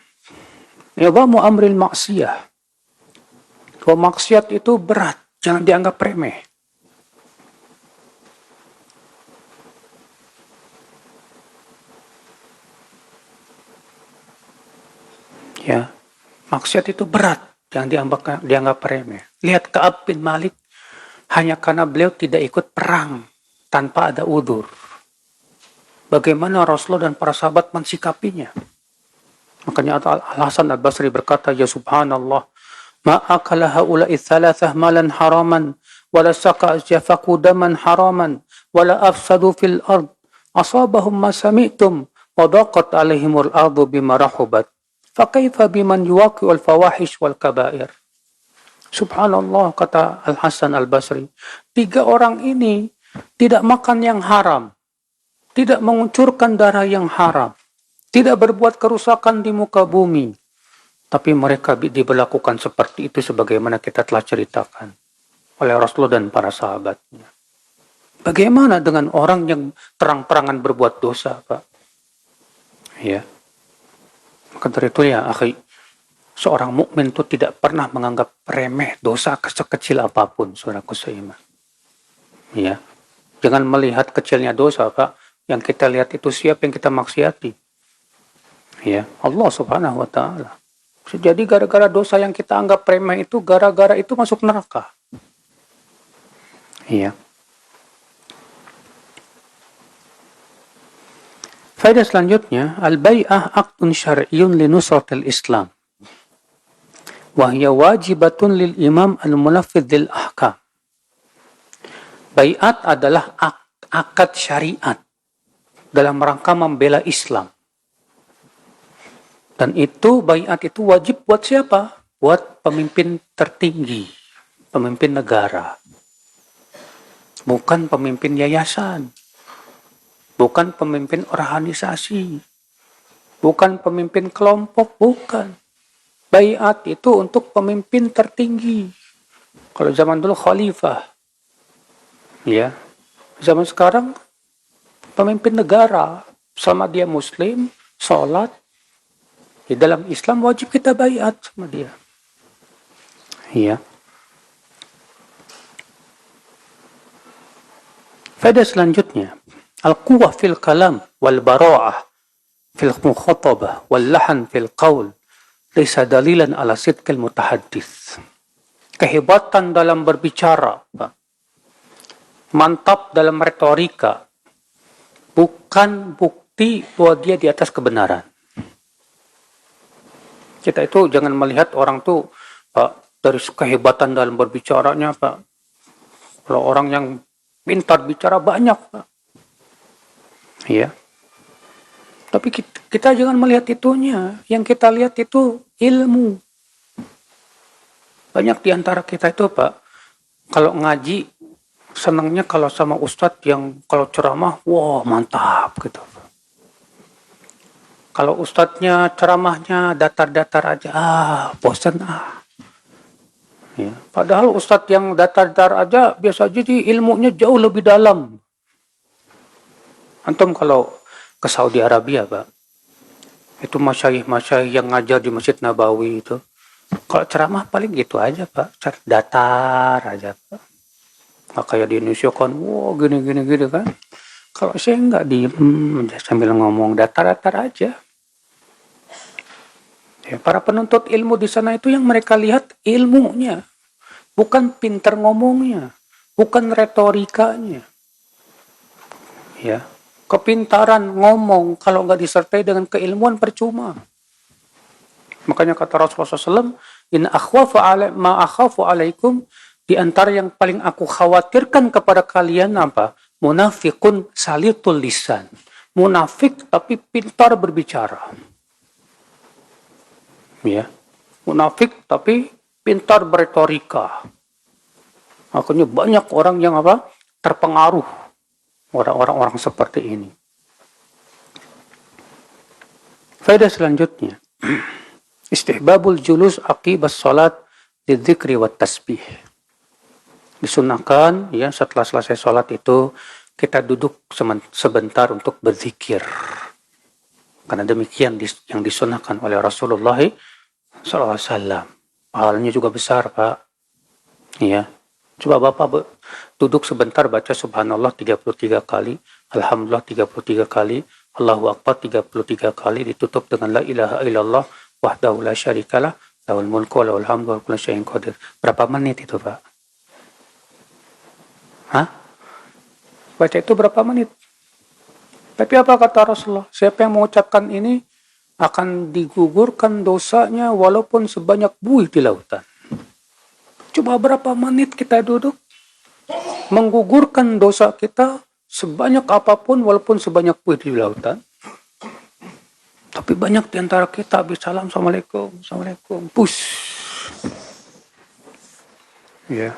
idhamu amril maksiyah. Bahwa maksiat itu berat, jangan dianggap remeh. Ya, maksiat itu berat, jangan dianggap remeh. Lihat Ka'ab bin Malik, hanya karena beliau tidak ikut perang tanpa ada udzur. Bagaimana Rasulullah dan para sahabat mensikapinya? Makanya Al-Hasan Al-Basri berkata, ya subhanallah, ma akala haula'i thalathah malan haraman, wala saqa jafaku daman haraman, wala afsadu fil ard, asabahum ma sami'tum, wa daqat alaihimul ardu bima rahubat, fakaifa biman yuwaqi'ul fawahish wal kabair. Subhanallah, kata Al-Hasan Al-Basri, 3 orang ini tidak makan yang haram, tidak menguncurkan darah yang haram, tidak berbuat kerusakan di muka bumi, tapi mereka diberlakukan seperti itu sebagaimana kita telah ceritakan oleh Rasulullah dan para sahabatnya. Bagaimana dengan orang yang terang-terangan berbuat dosa, Pak? Ya. Maka dari itu ya, akhi, seorang mukmin itu tidak pernah menganggap remeh dosa sekecil apapun, saudaraku seiman. Ya. Jangan melihat kecilnya dosa, Pak. Yang kita lihat itu siapa yang kita maksiati. Ya, Allah Subhanahu wa taala. Jadi gara-gara dosa yang kita anggap remeh itu, gara-gara itu masuk neraka. Iya. Faedah selanjutnya, al-bai'ah aqdun syar'iyyun li nusratil Islam. Wa hiya wajibatun lil imam al-munaffidh lil ahkam. Baiat adalah akad syariat dalam rangka membela Islam. Dan itu baiat itu wajib buat siapa? Buat pemimpin tertinggi, pemimpin negara. Bukan pemimpin yayasan, bukan pemimpin organisasi, bukan pemimpin kelompok, bukan. Baiat itu untuk pemimpin tertinggi. Kalau zaman dulu khalifah, ya. Zaman sekarang pemimpin negara, sama dia muslim, sholat, di dalam Islam wajib kita baiat sama dia. Iya. Faedah selanjutnya, al-quwwah fil kalam wal bara'ah fil mukhatabah wal lahan fil qaul laysa dalilan ala sidqil mutahaddits. Kehebatan dalam berbicara, mantap dalam retorika, bukan bukti bahwa dia di atas kebenaran. Kita itu jangan melihat orang tuh dari kehebatan dalam berbicaranya, Pak. Kalau orang yang pintar bicara banyak, Pak. Ya. Tapi kita jangan melihat itunya. Yang kita lihat itu ilmu. Banyak di antara kita itu, Pak, kalau ngaji, senangnya kalau sama ustadz yang kalau ceramah, wah mantap gitu. Kalau ustadznya ceramahnya datar-datar aja, bosan Ya. Padahal ustadz yang datar-datar aja biasa jadi ilmunya jauh lebih dalam. Antum kalau ke Saudi Arabia, Pak, itu masyayikh-masyayikh yang ngajar di Masjid Nabawi itu, kalau ceramah paling gitu aja, Pak, datar aja, Pak. Nggak kayak di Indonesia kan, wah gini kan. Kalau saya nggak diem sambil ngomong datar-datar aja. Ya, para penuntut ilmu di sana itu yang mereka lihat ilmunya, bukan pintar ngomongnya, bukan retorikanya. Ya, kepintaran ngomong kalau nggak disertai dengan keilmuan percuma. Makanya kata Rasulullah SAW, in akhwafu ma akhafu alaikum, di antara yang paling aku khawatirkan kepada kalian apa? Munafiqun salitul lisan. Munafik tapi pintar berbicara. Ya, munafik tapi pintar berretorika. Makanya banyak orang yang apa? Terpengaruh orang-orang seperti ini. Faedah selanjutnya, istihbabul julus aqibas salat lidzikri wat tasbih. Disunahkan ya setelah selesai salat itu kita duduk sebentar untuk berzikir. Karena demikian yang disunahkan oleh Rasulullah SAW. Pahalanya juga besar, Pak. Ya. Coba Bapak duduk sebentar baca subhanallah 33 kali, alhamdulillah 33 kali, Allahu Akbar 33 kali, ditutup dengan la ilaha illallah wahdahu la syarikalah, lahul mulku wa lahul hamdu wa kullu syai'in qadir. Berapa menit itu, Pak? Baca itu berapa menit? Tapi apa kata Rasulullah? Siapa yang mengucapkan ini akan digugurkan dosanya walaupun sebanyak buih di lautan. Coba berapa menit kita duduk menggugurkan dosa kita sebanyak apapun walaupun sebanyak buih di lautan. Tapi banyak di antara kita habis salam, assalamualaikum, push. Ya.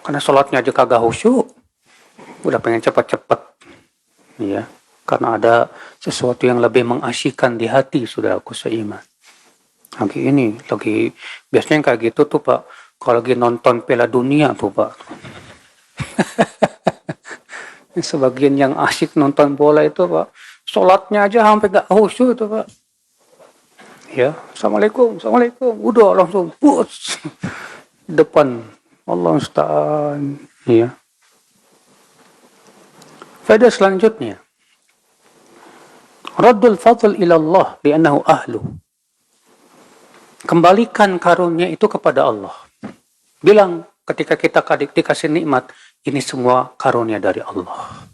Karena sholatnya aja kagak khusyuk. Udah pengen cepat-cepat. Ya, karena ada sesuatu yang lebih mengasyikkan di hati, saudaraku seiman. Lagi biasanya kayak gitu tuh, Pak. Kalau lagi nonton Piala Dunia tuh, Pak. Sebagian yang asyik nonton bola itu, Pak, sholatnya aja sampai gak khusyuk itu, Pak. Ya, assalamualaikum, udah langsung push depan Allah Ustaz. Ya. Faedah selanjutnya, raddul fadl ila Allah li'annahu ahlu. Kembalikan karunia itu kepada Allah. Bilang ketika kita dikasih nikmat, ini semua karunia dari Allah.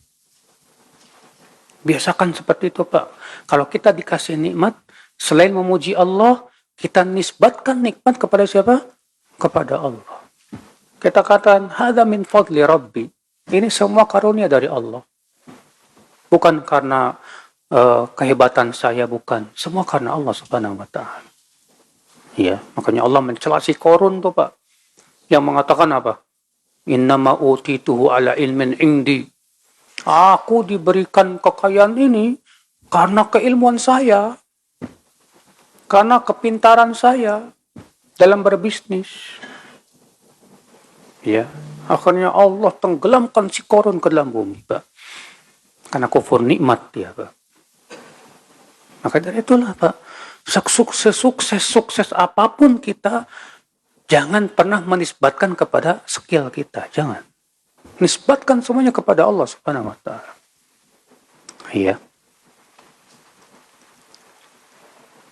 Biasakan seperti itu, Pak. Kalau kita dikasih nikmat, selain memuji Allah, kita nisbatkan nikmat kepada siapa? Kepada Allah. Kita katakan, hadza min fadli rabbi. Ini semua karunia dari Allah. Bukan karena kehebatan saya, bukan. Semua karena Allah Subhanahu wa Ta'ala. Ya, makanya Allah mencela si Korun tuh, Pak. Yang mengatakan apa? Innama utituhu ala ilmin indi. Aku diberikan kekayaan ini karena keilmuan saya, karena kepintaran saya dalam berbisnis. Ya, akhirnya Allah tenggelamkan si Korun ke dalam bumi, Pak. Karena kufur nikmat dia, Pak. Maka dari itulah, Pak, sukses apapun kita, jangan pernah menisbatkan kepada skill kita, jangan. Nisbatkan semuanya kepada Allah Subhanahu wa Ta'ala. Iya.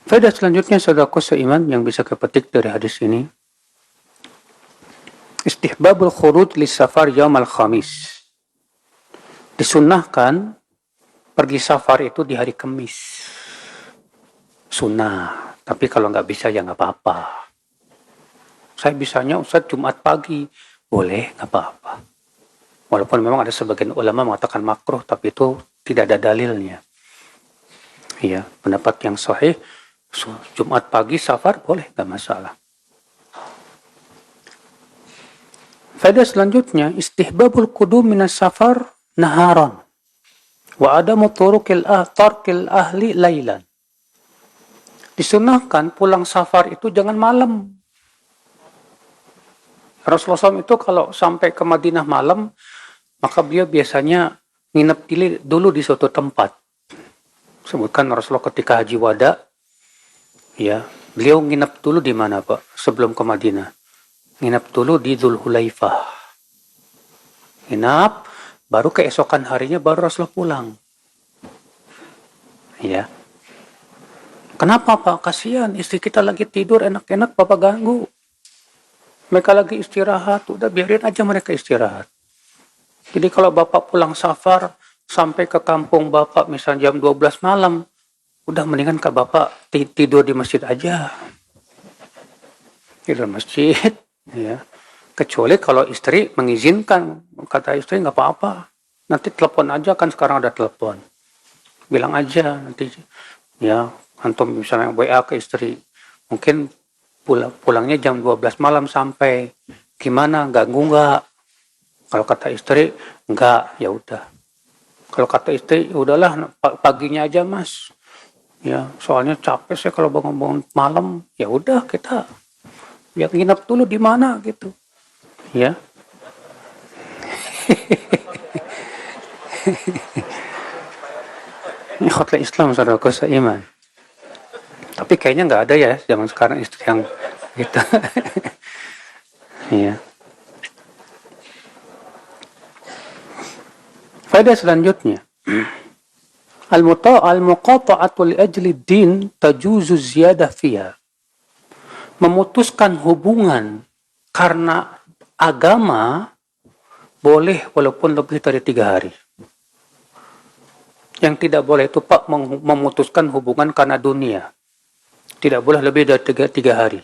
Faedah selanjutnya, saudaraku seiman, yang bisa kepetik dari hadis ini, istihbabul khuruj lis safar yaumal khamis. Disunnahkan pergi safar itu di hari Kamis. Sunnah. Tapi kalau nggak bisa ya nggak apa-apa. Saya bisanya Ustaz Jumat pagi. Boleh, nggak apa-apa. Walaupun memang ada sebagian ulama mengatakan makruh, tapi itu tidak ada dalilnya. Iya, pendapat yang sahih, Jumat pagi safar boleh, nggak masalah. Faedah selanjutnya, istihbabul qudum minas safar naharan wa adamu tarkil ahli lailan. Disunahkan pulang safar itu jangan malam. Rasulullah SAW itu kalau sampai ke Madinah malam, maka beliau biasanya nginep dulu di suatu tempat. Sebutkan Rasulullah ketika haji wada, ya, beliau nginep dulu di mana, Pak? Sebelum ke Madinah. Nginep dulu di Dzulhulaifah. Nginep, baru keesokan harinya baru Rasulullah pulang. Ya. Kenapa, Pak? Kasihan, istri kita lagi tidur enak-enak, Bapak ganggu. Mereka lagi istirahat, udah biarin aja mereka istirahat. Jadi kalau Bapak pulang safar, sampai ke kampung Bapak misalnya jam 12 malam, udah mendingan ke Bapak tidur di masjid aja. Tidur masjid, ya. Kecuali kalau istri mengizinkan, kata istri nggak apa-apa. Nanti telepon aja, kan sekarang ada telepon. Bilang aja nanti, ya, antum misalnya WA ke istri, mungkin pulangnya jam 12 malam sampai, gimana, ganggu nggak? Kalau kata istri nggak, ya udah. Kalau kata istri, ya udahlah paginya aja Mas. Ya, soalnya capek saya kalau bangun-bangun malam. Ya udah, kita ya nginep dulu di mana gitu. Ya. Ini khotbah Islam, saudaraku seiman. Tapi kayaknya nggak ada ya zaman sekarang istri yang gitu. Iya. Faedah selanjutnya. Al-muqata'atu li ajli din tajuzu ziyadah fiha. Memutuskan hubungan karena agama boleh walaupun lebih dari 3 hari. Yang tidak boleh itu, Pak, memutuskan hubungan karena dunia. Tidak boleh lebih dari 3 hari.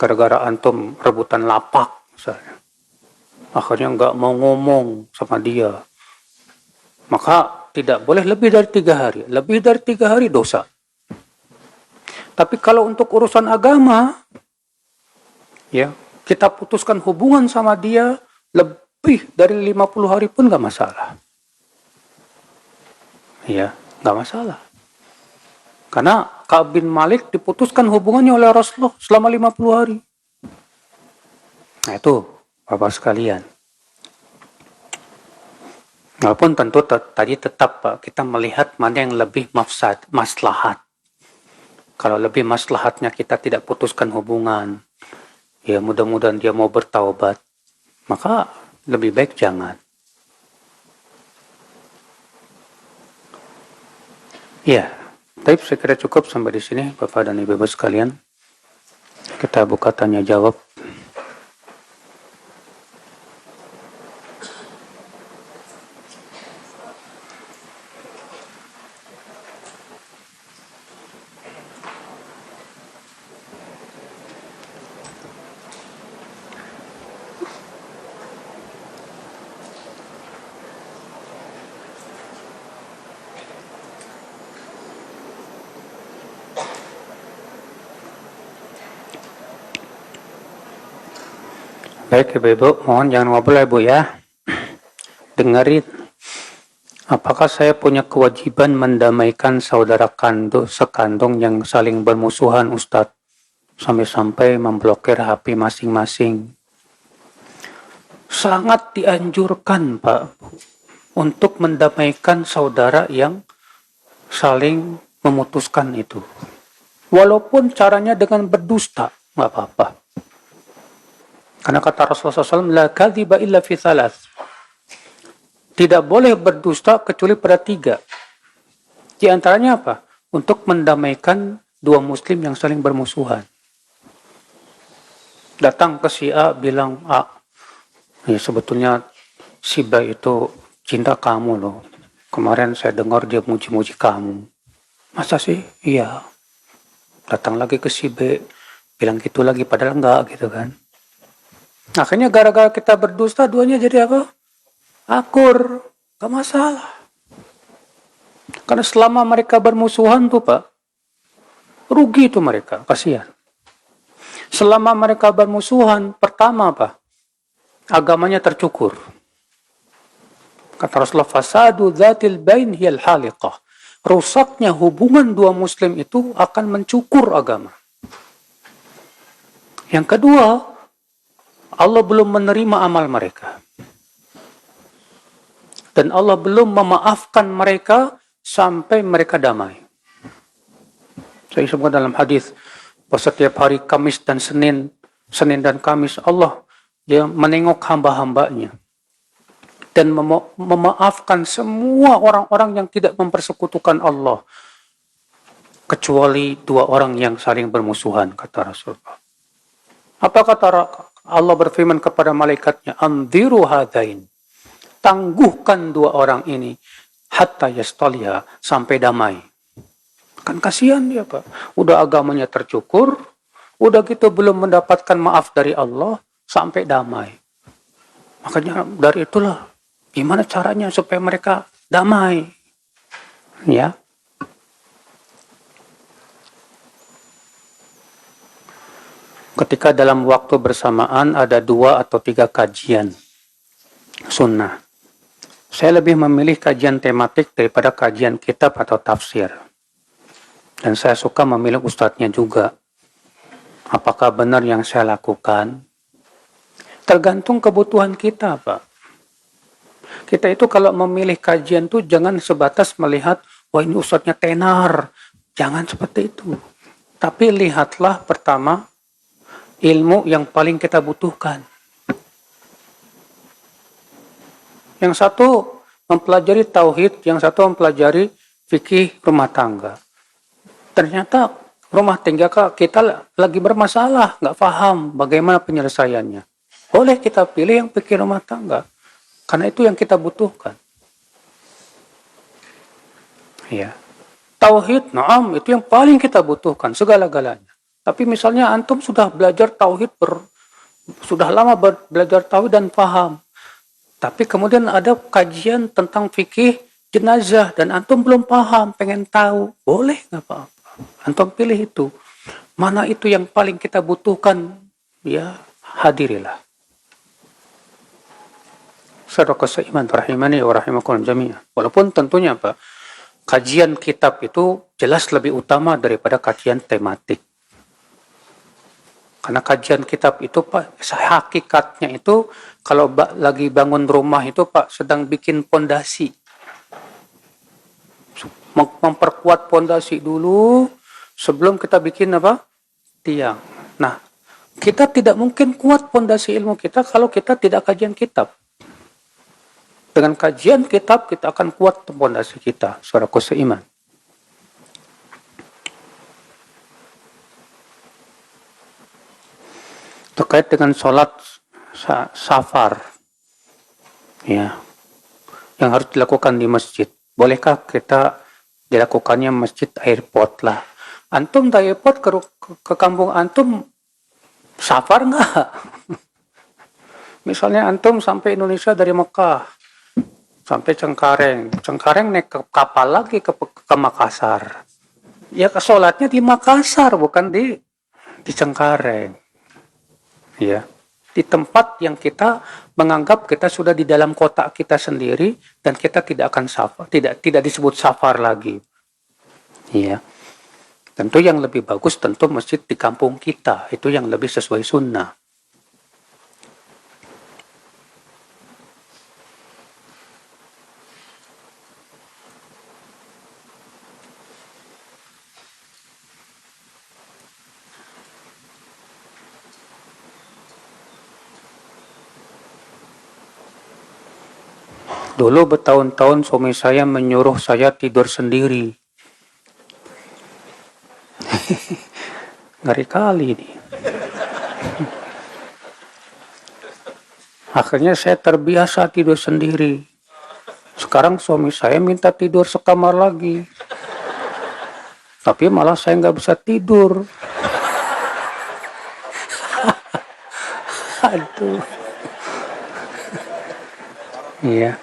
Gara-gara antum rebutan lapak misalnya. Akhirnya nggak mau ngomong sama dia. Maka tidak boleh lebih dari 3 hari. Lebih dari 3 hari dosa. Tapi kalau untuk urusan agama, ya, kita putuskan hubungan sama dia lebih dari 50 hari pun nggak masalah. Ya, nggak masalah. Karena Ka'ab bin Malik diputuskan hubungannya oleh Rasulullah selama 50 hari. Nah itu, Bapak sekalian. Walaupun tentu tadi tetap, Pak, kita melihat mana yang lebih maslahat. Kalau lebih maslahatnya kita tidak putuskan hubungan, ya mudah-mudahan dia mau bertaubat, maka lebih baik jangan. Ya, tapi saya kira cukup sampai di sini, Bapak dan Ibu sekalian. Kita buka tanya jawab. Baik Ibu, mohon jangan ngobrol ya Bu ya. Dengerin. Apakah saya punya kewajiban mendamaikan saudara sekandung yang saling bermusuhan Ustadz? Sampai-sampai memblokir HP masing-masing. Sangat dianjurkan Pak untuk mendamaikan saudara yang saling memutuskan itu. Walaupun caranya dengan berdusta, nggak apa-apa. Karena kata Rasulullah SAW, la kadhiba illa fi thalath. Tidak boleh berdusta kecuali pada 3. Di antaranya apa? Untuk mendamaikan dua muslim yang saling bermusuhan. Datang ke si A bilang, A, ya sebetulnya si B itu cinta kamu loh. Kemarin saya dengar dia muji-muji kamu. Masa sih? Iya. Datang lagi ke si B, bilang gitu lagi, padahal enggak gitu kan. Akhirnya gara-gara kita berdusta, duanya jadi apa? Akur. Gak masalah. Karena selama mereka bermusuhan tuh Pak, rugi tuh mereka, kasihan. Selama mereka bermusuhan, pertama apa? Agamanya tercukur. Kata Rasulullah, fasadu dzatil bain hiyal haliqah. Rusaknya hubungan dua muslim itu akan mencukur agama. Yang kedua, Allah belum menerima amal mereka. Dan Allah belum memaafkan mereka sampai mereka damai. Saya sebutkan dalam hadis, bahwa setiap hari Kamis dan Senin dan Kamis, Allah dia menengok hamba-hambanya dan memaafkan semua orang-orang yang tidak mempersekutukan Allah, kecuali 2 orang yang saling bermusuhan, kata Rasulullah. Apa kata Allah berfirman kepada malaikatnya, anziru hadain, tangguhkan 2 orang ini hatta yastaliha, sampai damai. Kan kasihan dia Pak, udah agamanya tercukur, udah gitu belum mendapatkan maaf dari Allah sampai damai. Makanya dari itulah gimana caranya supaya mereka damai, ya. Ketika dalam waktu bersamaan ada 2 atau 3 kajian sunnah, saya lebih memilih kajian tematik daripada kajian kitab atau tafsir. Dan saya suka memilih ustadznya juga. Apakah benar yang saya lakukan? Tergantung kebutuhan kita, Pak. Kita itu kalau memilih kajian tuh jangan sebatas melihat, wah ini ustadznya tenar. Jangan seperti itu. Tapi lihatlah pertama ilmu yang paling kita butuhkan. Yang satu mempelajari tauhid, yang satu mempelajari fikih rumah tangga. Ternyata rumah tangga kita lagi bermasalah, nggak paham bagaimana penyelesaiannya. Boleh kita pilih yang fikih rumah tangga, karena itu yang kita butuhkan. Ya, tauhid, naam, itu yang paling kita butuhkan segala-galanya. Tapi misalnya antum sudah belajar tauhid, sudah lama belajar tauhid dan paham. Tapi kemudian ada kajian tentang fikih jenazah dan antum belum paham, pengen tahu, boleh nggak apa-apa. Antum pilih itu. Mana itu yang paling kita butuhkan, ya hadirilah. Saudara seiman rahimani wa rahimakumullah jami'ah. Walaupun tentunya Pak, kajian kitab itu jelas lebih utama daripada kajian tematik. Karena kajian kitab itu Pak, hakikatnya itu kalau lagi bangun rumah itu Pak sedang bikin pondasi. Memperkuat pondasi dulu sebelum kita bikin apa? Tiang. Nah, kita tidak mungkin kuat pondasi ilmu kita kalau kita tidak kajian kitab. Dengan kajian kitab kita akan kuat pondasi kita, saudaraku seiman. Terkait dengan sholat safar, ya, yang harus dilakukan di masjid, bolehkah kita dilakukannya masjid airport lah? Antum dari airport ke kampung antum safar nggak? Misalnya antum sampai Indonesia dari Mekah sampai Cengkareng naik ke kapal lagi ke Makassar. Ya sholatnya di Makassar bukan di Cengkareng. Ya. Di tempat yang kita menganggap kita sudah di dalam kotak kita sendiri dan kita tidak akan safar, tidak disebut safar lagi. Iya. Tentu yang lebih bagus tentu masjid di kampung kita, itu yang lebih sesuai sunnah. Dulu bertahun-tahun suami saya menyuruh saya tidur sendiri. Ngeri kali ini. Akhirnya saya terbiasa tidur sendiri. Sekarang suami saya minta tidur sekamar lagi. Tapi malah saya nggak bisa tidur. Aduh. Iya.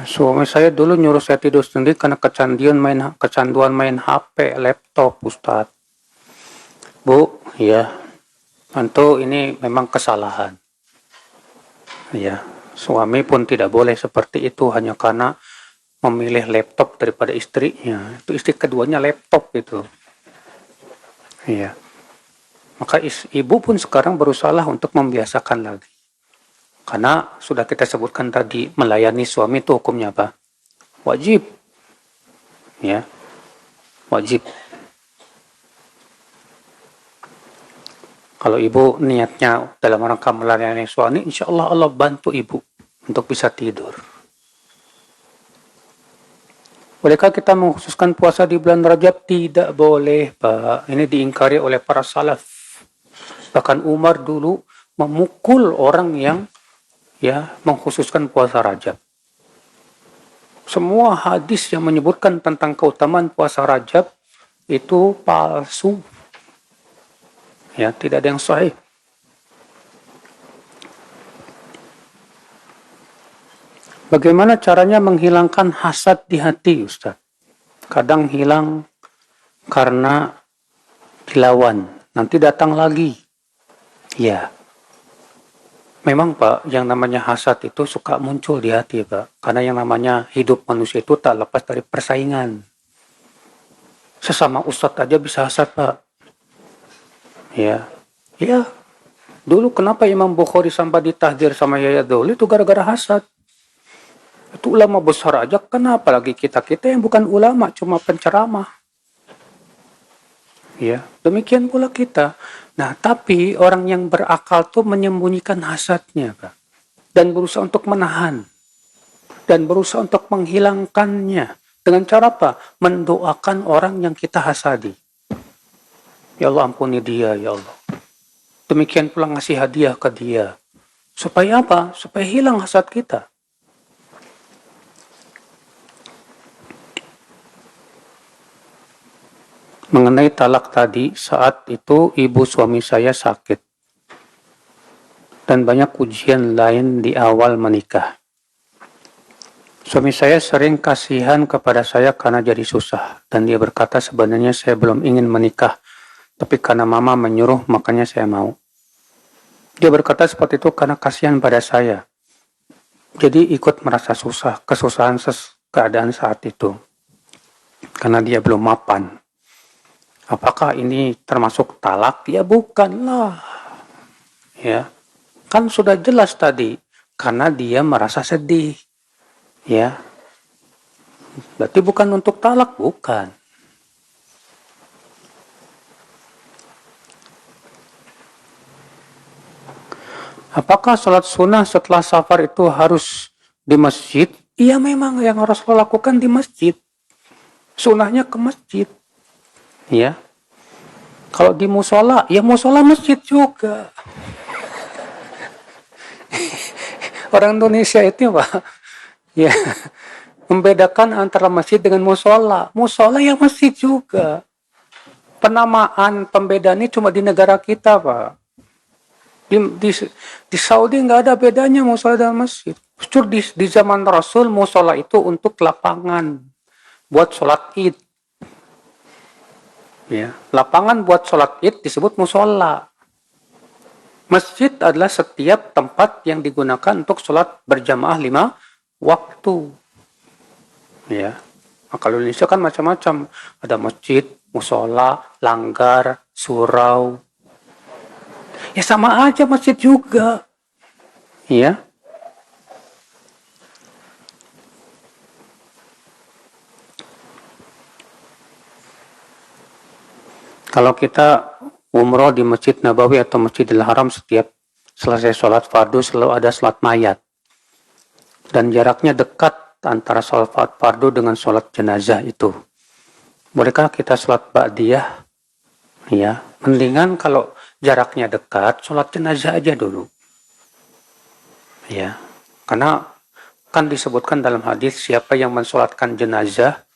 Suami saya dulu nyuruh saya tidur sendiri karena kecanduan main HP, laptop, Ustadz. Bu, ya, tentu ini memang kesalahan. Ya, suami pun tidak boleh seperti itu hanya karena memilih laptop daripada istrinya. Itu istri keduanya laptop itu. Iya. Maka ibu pun sekarang berusaha untuk membiasakan lagi. Karena sudah kita sebutkan tadi, melayani suami itu hukumnya apa? Wajib. Ya. Wajib. Kalau ibu niatnya dalam rangka melayani suami, insya Allah Allah bantu ibu untuk bisa tidur. Bolehkah kita mengkhususkan puasa di bulan Rajab? Tidak boleh, Pak. Ini diingkari oleh para salaf. Bahkan Umar dulu memukul orang yang mengkhususkan puasa Rajab. Semua hadis yang menyebutkan tentang keutamaan puasa Rajab itu palsu. Ya, tidak ada yang sahih. Bagaimana caranya menghilangkan hasad di hati, Ustaz? Kadang hilang karena dilawan, nanti datang lagi. Ya. Memang Pak, yang namanya hasad itu suka muncul di hati Pak. Karena yang namanya hidup manusia itu tak lepas dari persaingan. Sesama ustadz aja bisa hasad Pak. Ya. Dulu kenapa Imam Bukhari sampai ditahdir sama Yahya Dzauli itu gara-gara hasad. Itu ulama besar aja, kenapa lagi kita yang bukan ulama, cuma penceramah. Ya, demikian pula kita. Nah, tapi orang yang berakal tuh menyembunyikan hasadnya, Pak. Dan berusaha untuk menahan. Dan berusaha untuk menghilangkannya. Dengan cara apa? Mendoakan orang yang kita hasadi. Ya Allah ampuni dia, ya Allah. Demikian pula ngasih hadiah ke dia. Supaya apa? Supaya hilang hasad kita. Mengenai talak tadi, saat itu ibu suami saya sakit. Dan banyak ujian lain di awal menikah. Suami saya sering kasihan kepada saya karena jadi susah. Dan dia berkata sebenarnya saya belum ingin menikah. Tapi karena mama menyuruh makanya saya mau. Dia berkata seperti itu karena kasihan pada saya. Jadi ikut merasa susah, kesusahan keadaan saat itu. Karena dia belum mapan. Apakah ini termasuk talak? Ya bukanlah. Ya. Kan sudah jelas tadi. Karena dia merasa sedih. Ya. Berarti bukan untuk talak, bukan. Apakah sholat sunnah setelah safar itu harus di masjid? Iya memang yang harus lo lakukan di masjid. Sunnahnya ke masjid. Ya. Kalau di musola, ya musola masjid juga. Orang Indonesia itu Pak, ya, membedakan antara masjid dengan musola. Musola ya masjid juga. Penamaan pembedaan ini cuma di negara kita Pak. Di Saudi nggak ada bedanya musola dan masjid. Justru di zaman Rasul musola itu untuk lapangan buat sholat id. Ya, lapangan buat sholat id disebut musola. Masjid adalah setiap tempat yang digunakan untuk sholat berjamaah 5 waktu. Ya. Nah, kalau di Indonesia kan macam-macam. Ada masjid, musola, langgar, surau. Ya sama aja masjid juga. Ya. Kalau kita umroh di Masjid Nabawi atau Masjidil Haram, setiap selesai sholat fardu selalu ada sholat mayat. Dan jaraknya dekat antara sholat fardu dengan sholat jenazah itu. Bolehkah kita sholat ba'diyah? Ya, mendingan kalau jaraknya dekat, sholat jenazah aja dulu. Ya, karena kan disebutkan dalam hadis siapa yang mensolatkan jenazah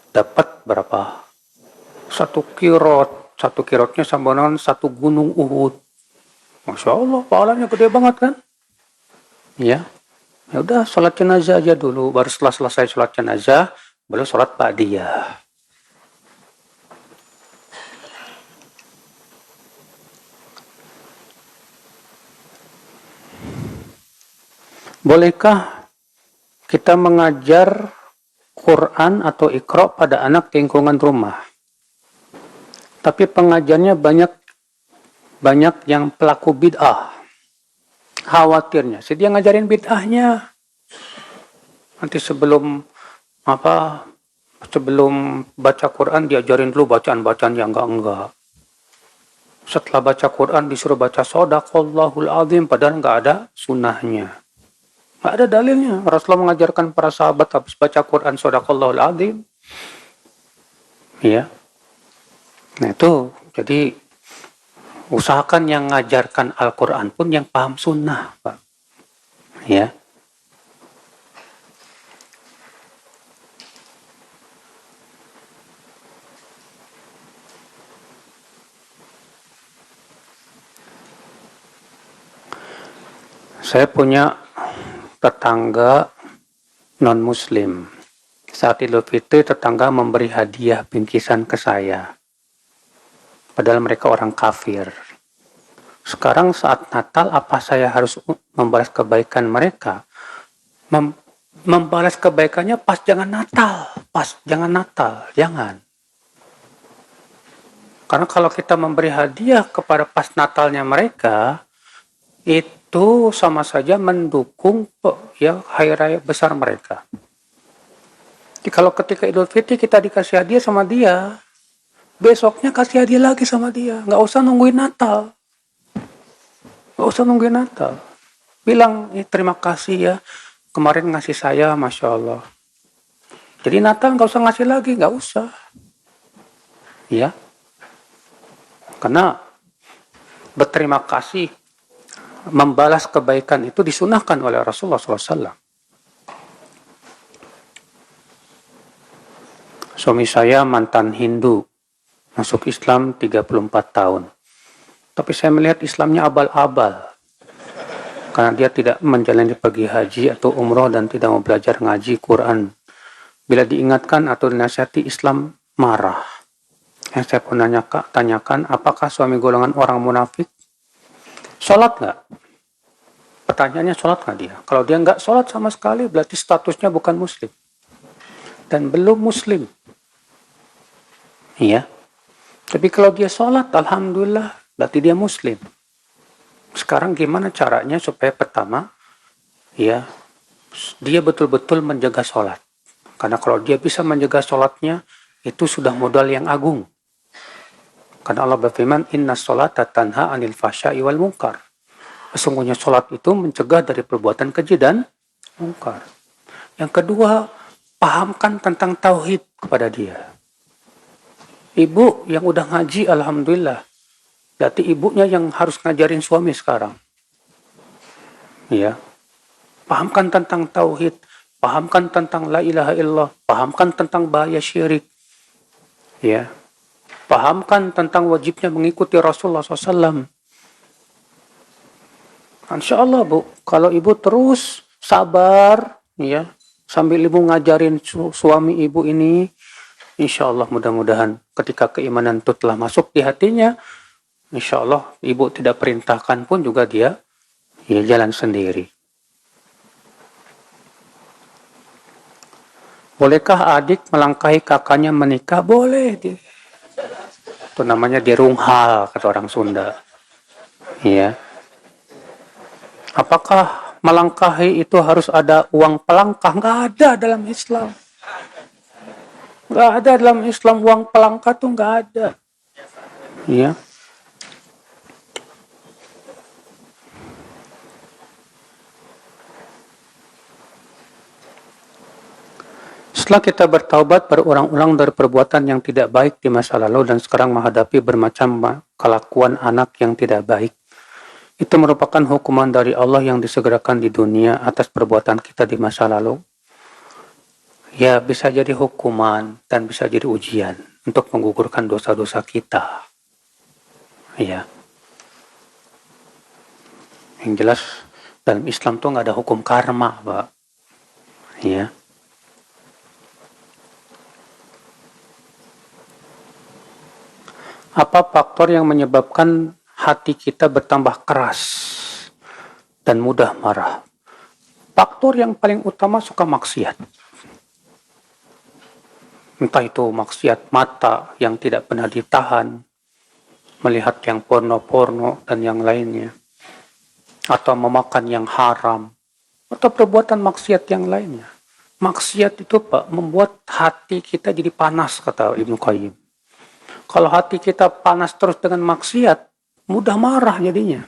dapat berapa? Satu kirotnya sama dengan satu gunung Uhud. Masya Allah, pahalanya gede banget kan? Ya, ya udah sholat jenazah aja dulu, baru setelah selesai sholat jenazah, baru sholat ba'diyah. Bolehkah kita mengajar Quran atau Iqra pada anak di lingkungan rumah? Tapi pengajarnya banyak yang pelaku bid'ah. Khawatirnya, dia ngajarin bid'ahnya. Nanti sebelum baca Quran diajarin dulu bacaan-bacaan yang enggak. Setelah baca Quran disuruh baca Shadaqallahul Azim, padahal enggak ada sunnahnya. Enggak ada dalilnya. Rasulullah mengajarkan para sahabat habis baca Quran Shadaqallahul Azim. Ya. Nah itu, jadi usahakan yang ngajarkan Al-Quran pun yang paham sunnah, Pak. Ya. Saya punya tetangga non-muslim. Saat Idul Fitri tetangga memberi hadiah bingkisan ke saya. Padahal mereka orang kafir. Sekarang saat Natal, apa saya harus membalas kebaikan mereka? Membalas kebaikannya pas jangan Natal. Jangan. Karena kalau kita memberi hadiah kepada pas Natalnya mereka, itu sama saja mendukung ya hari raya besar mereka. Jadi kalau ketika Idul Fitri kita dikasih hadiah sama dia, besoknya kasih hadiah lagi sama dia. Nggak usah nungguin Natal. Bilang, terima kasih ya. Kemarin ngasih saya, Masya Allah. Jadi Natal nggak usah ngasih lagi. Nggak usah. Ya. Karena berterima kasih, membalas kebaikan itu disunahkan oleh Rasulullah SAW. Suami saya mantan Hindu. Masuk Islam 34 tahun. Tapi saya melihat Islamnya abal-abal. Karena dia tidak menjalani pergi haji atau umroh dan tidak mau belajar ngaji Quran. Bila diingatkan atau dinasihati, Islam marah. Yang saya pun tanyakan, apakah suami golongan orang munafik? Sholat nggak? Pertanyaannya sholat nggak dia? Kalau dia nggak sholat sama sekali, berarti statusnya bukan muslim. Dan belum muslim. Iya. Tapi kalau dia sholat, alhamdulillah, berarti dia muslim. Sekarang gimana caranya supaya pertama, ya, dia betul-betul menjaga sholat. Karena kalau dia bisa menjaga sholatnya, itu sudah modal yang agung. Karena Allah berfirman, Inna sholata tanha anil fahsya'i wal munkar. Sesungguhnya sholat itu mencegah dari perbuatan keji dan munkar. Yang kedua, pahamkan tentang tauhid kepada dia. Ibu yang udah ngaji, alhamdulillah. Berarti ibunya yang harus ngajarin suami sekarang. Ya. Pahamkan tentang tauhid, pahamkan tentang la ilaha illallah, pahamkan tentang bahaya syirik. Ya. Pahamkan tentang wajibnya mengikuti Rasulullah SAW. Insya Allah, Bu, kalau ibu terus sabar, ya, sambil ibu ngajarin suami ibu ini, insya Allah mudah-mudahan ketika keimanan itu telah masuk di hatinya, insya Allah ibu tidak perintahkan pun juga dia jalan sendiri. Bolehkah adik melangkahi kakaknya menikah? Boleh. Itu namanya dirunghal, kata orang Sunda. Ya. Apakah melangkahi itu harus ada uang pelangkah? Nggak ada dalam Islam. Nggak ada dalam Islam uang pelangkah tuh nggak ada. Ya. Setelah kita bertaubat berulang-ulang dari perbuatan yang tidak baik di masa lalu dan sekarang menghadapi bermacam kelakuan anak yang tidak baik, itu merupakan hukuman dari Allah yang disegerakan di dunia atas perbuatan kita di masa lalu. Ya, bisa jadi hukuman dan bisa jadi ujian untuk menggugurkan dosa-dosa kita. Ya. Yang jelas dalam Islam tuh nggak ada hukum karma, Pak. Ya. Apa faktor yang menyebabkan hati kita bertambah keras dan mudah marah? Faktor yang paling utama suka maksiat. Entah itu maksiat mata yang tidak pernah ditahan, melihat yang porno-porno dan yang lainnya, atau memakan yang haram, atau perbuatan maksiat yang lainnya. Maksiat itu, Pak, membuat hati kita jadi panas, kata Ibnu Qayyim. Kalau hati kita panas terus dengan maksiat, mudah marah jadinya.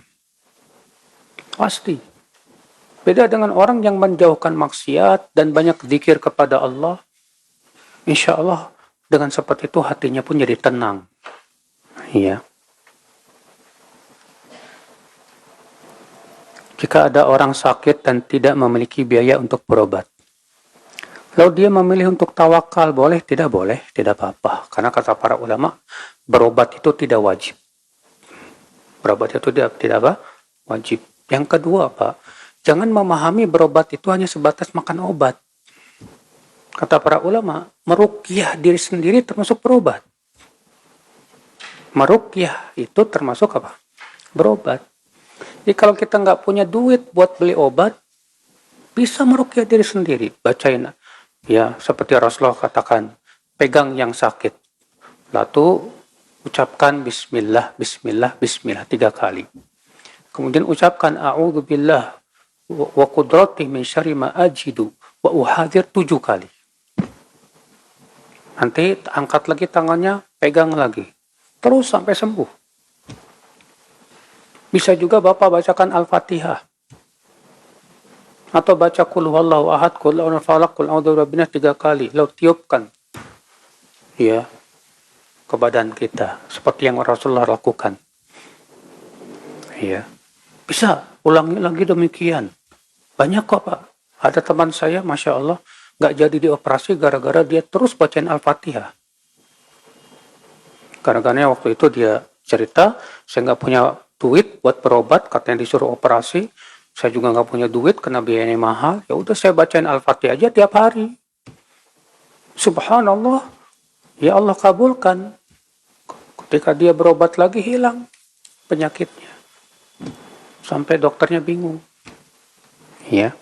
Pasti. Beda dengan orang yang menjauhkan maksiat dan banyak zikir kepada Allah. Insya Allah dengan seperti itu hatinya pun jadi tenang. Iya. Jika ada orang sakit dan tidak memiliki biaya untuk berobat, lalu dia memilih untuk tawakal, boleh? Tidak boleh, tidak apa-apa. Karena kata para ulama, berobat itu tidak wajib. Berobat itu tidak apa? Wajib. Yang kedua, Pak, jangan memahami berobat itu hanya sebatas makan obat. Kata para ulama, meruqyah diri sendiri termasuk berobat. Meruqyah itu termasuk apa? Berobat. Jadi kalau kita nggak punya duit buat beli obat, bisa meruqyah diri sendiri. Bacain. Ya, seperti Rasulullah katakan, pegang yang sakit. Lalu ucapkan bismillah, bismillah, bismillah 3 kali. Kemudian ucapkan a'udzubillah wa qudratihi min syarri ma ajidu wa uhadzir 7 kali. Nanti angkat lagi tangannya, pegang lagi. Terus sampai sembuh. Bisa juga Bapak bacakan Al-Fatihah. Atau baca qul huwallahu ahad, qul a'udzu falaq, qul a'udzu birabbin nas 3 kali. Lalu tiupkan ya ke badan kita seperti yang Rasulullah lakukan. Ya. Bisa ulangi lagi demikian. Banyak kok, Pak. Ada teman saya, Masya Allah, nggak jadi dioperasi gara-gara dia terus bacain Al-Fatihah. Gara-garanya waktu itu dia cerita, saya nggak punya duit buat berobat, katanya disuruh operasi. Saya juga nggak punya duit, kena biayanya mahal. Ya udah saya bacain Al-Fatihah aja tiap hari. Subhanallah, ya Allah kabulkan. Ketika dia berobat lagi hilang penyakitnya. Sampai dokternya bingung. Ya.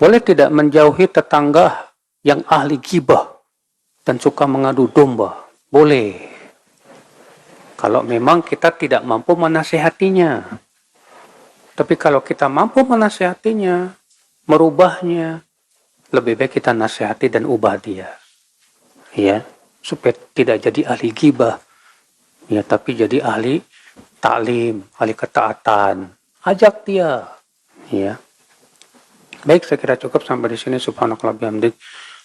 Boleh tidak menjauhi tetangga yang ahli ghibah dan suka mengadu domba? Boleh. Kalau memang kita tidak mampu menasihatinya. Tapi kalau kita mampu menasihatinya, merubahnya, lebih baik kita nasihati dan ubah dia. Ya, supaya tidak jadi ahli ghibah. Ya, tapi jadi ahli taklim, ahli ketaatan. Ajak dia. Ya. Baik, saya kira cukup sampai di sini. Subhanakallah bihamdik.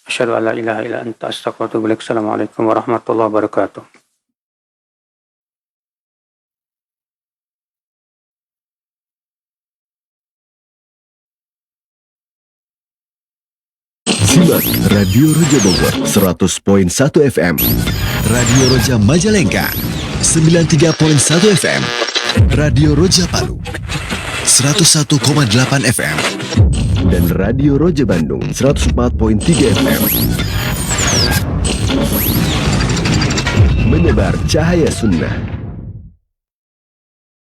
Asyhadu an la ilaha illa anta astaghfiruka wa atubu ilaik. Assalamualaikum warahmatullahi wabarakatuh. Simak Radio Roja Bogor 100.1 FM, Radio Roja Majalengka 93.1 FM, Radio Roja Palu 101,8 FM, dan Radio Roja Bandung 104.3 FM. Sumber Cahaya Sunnah.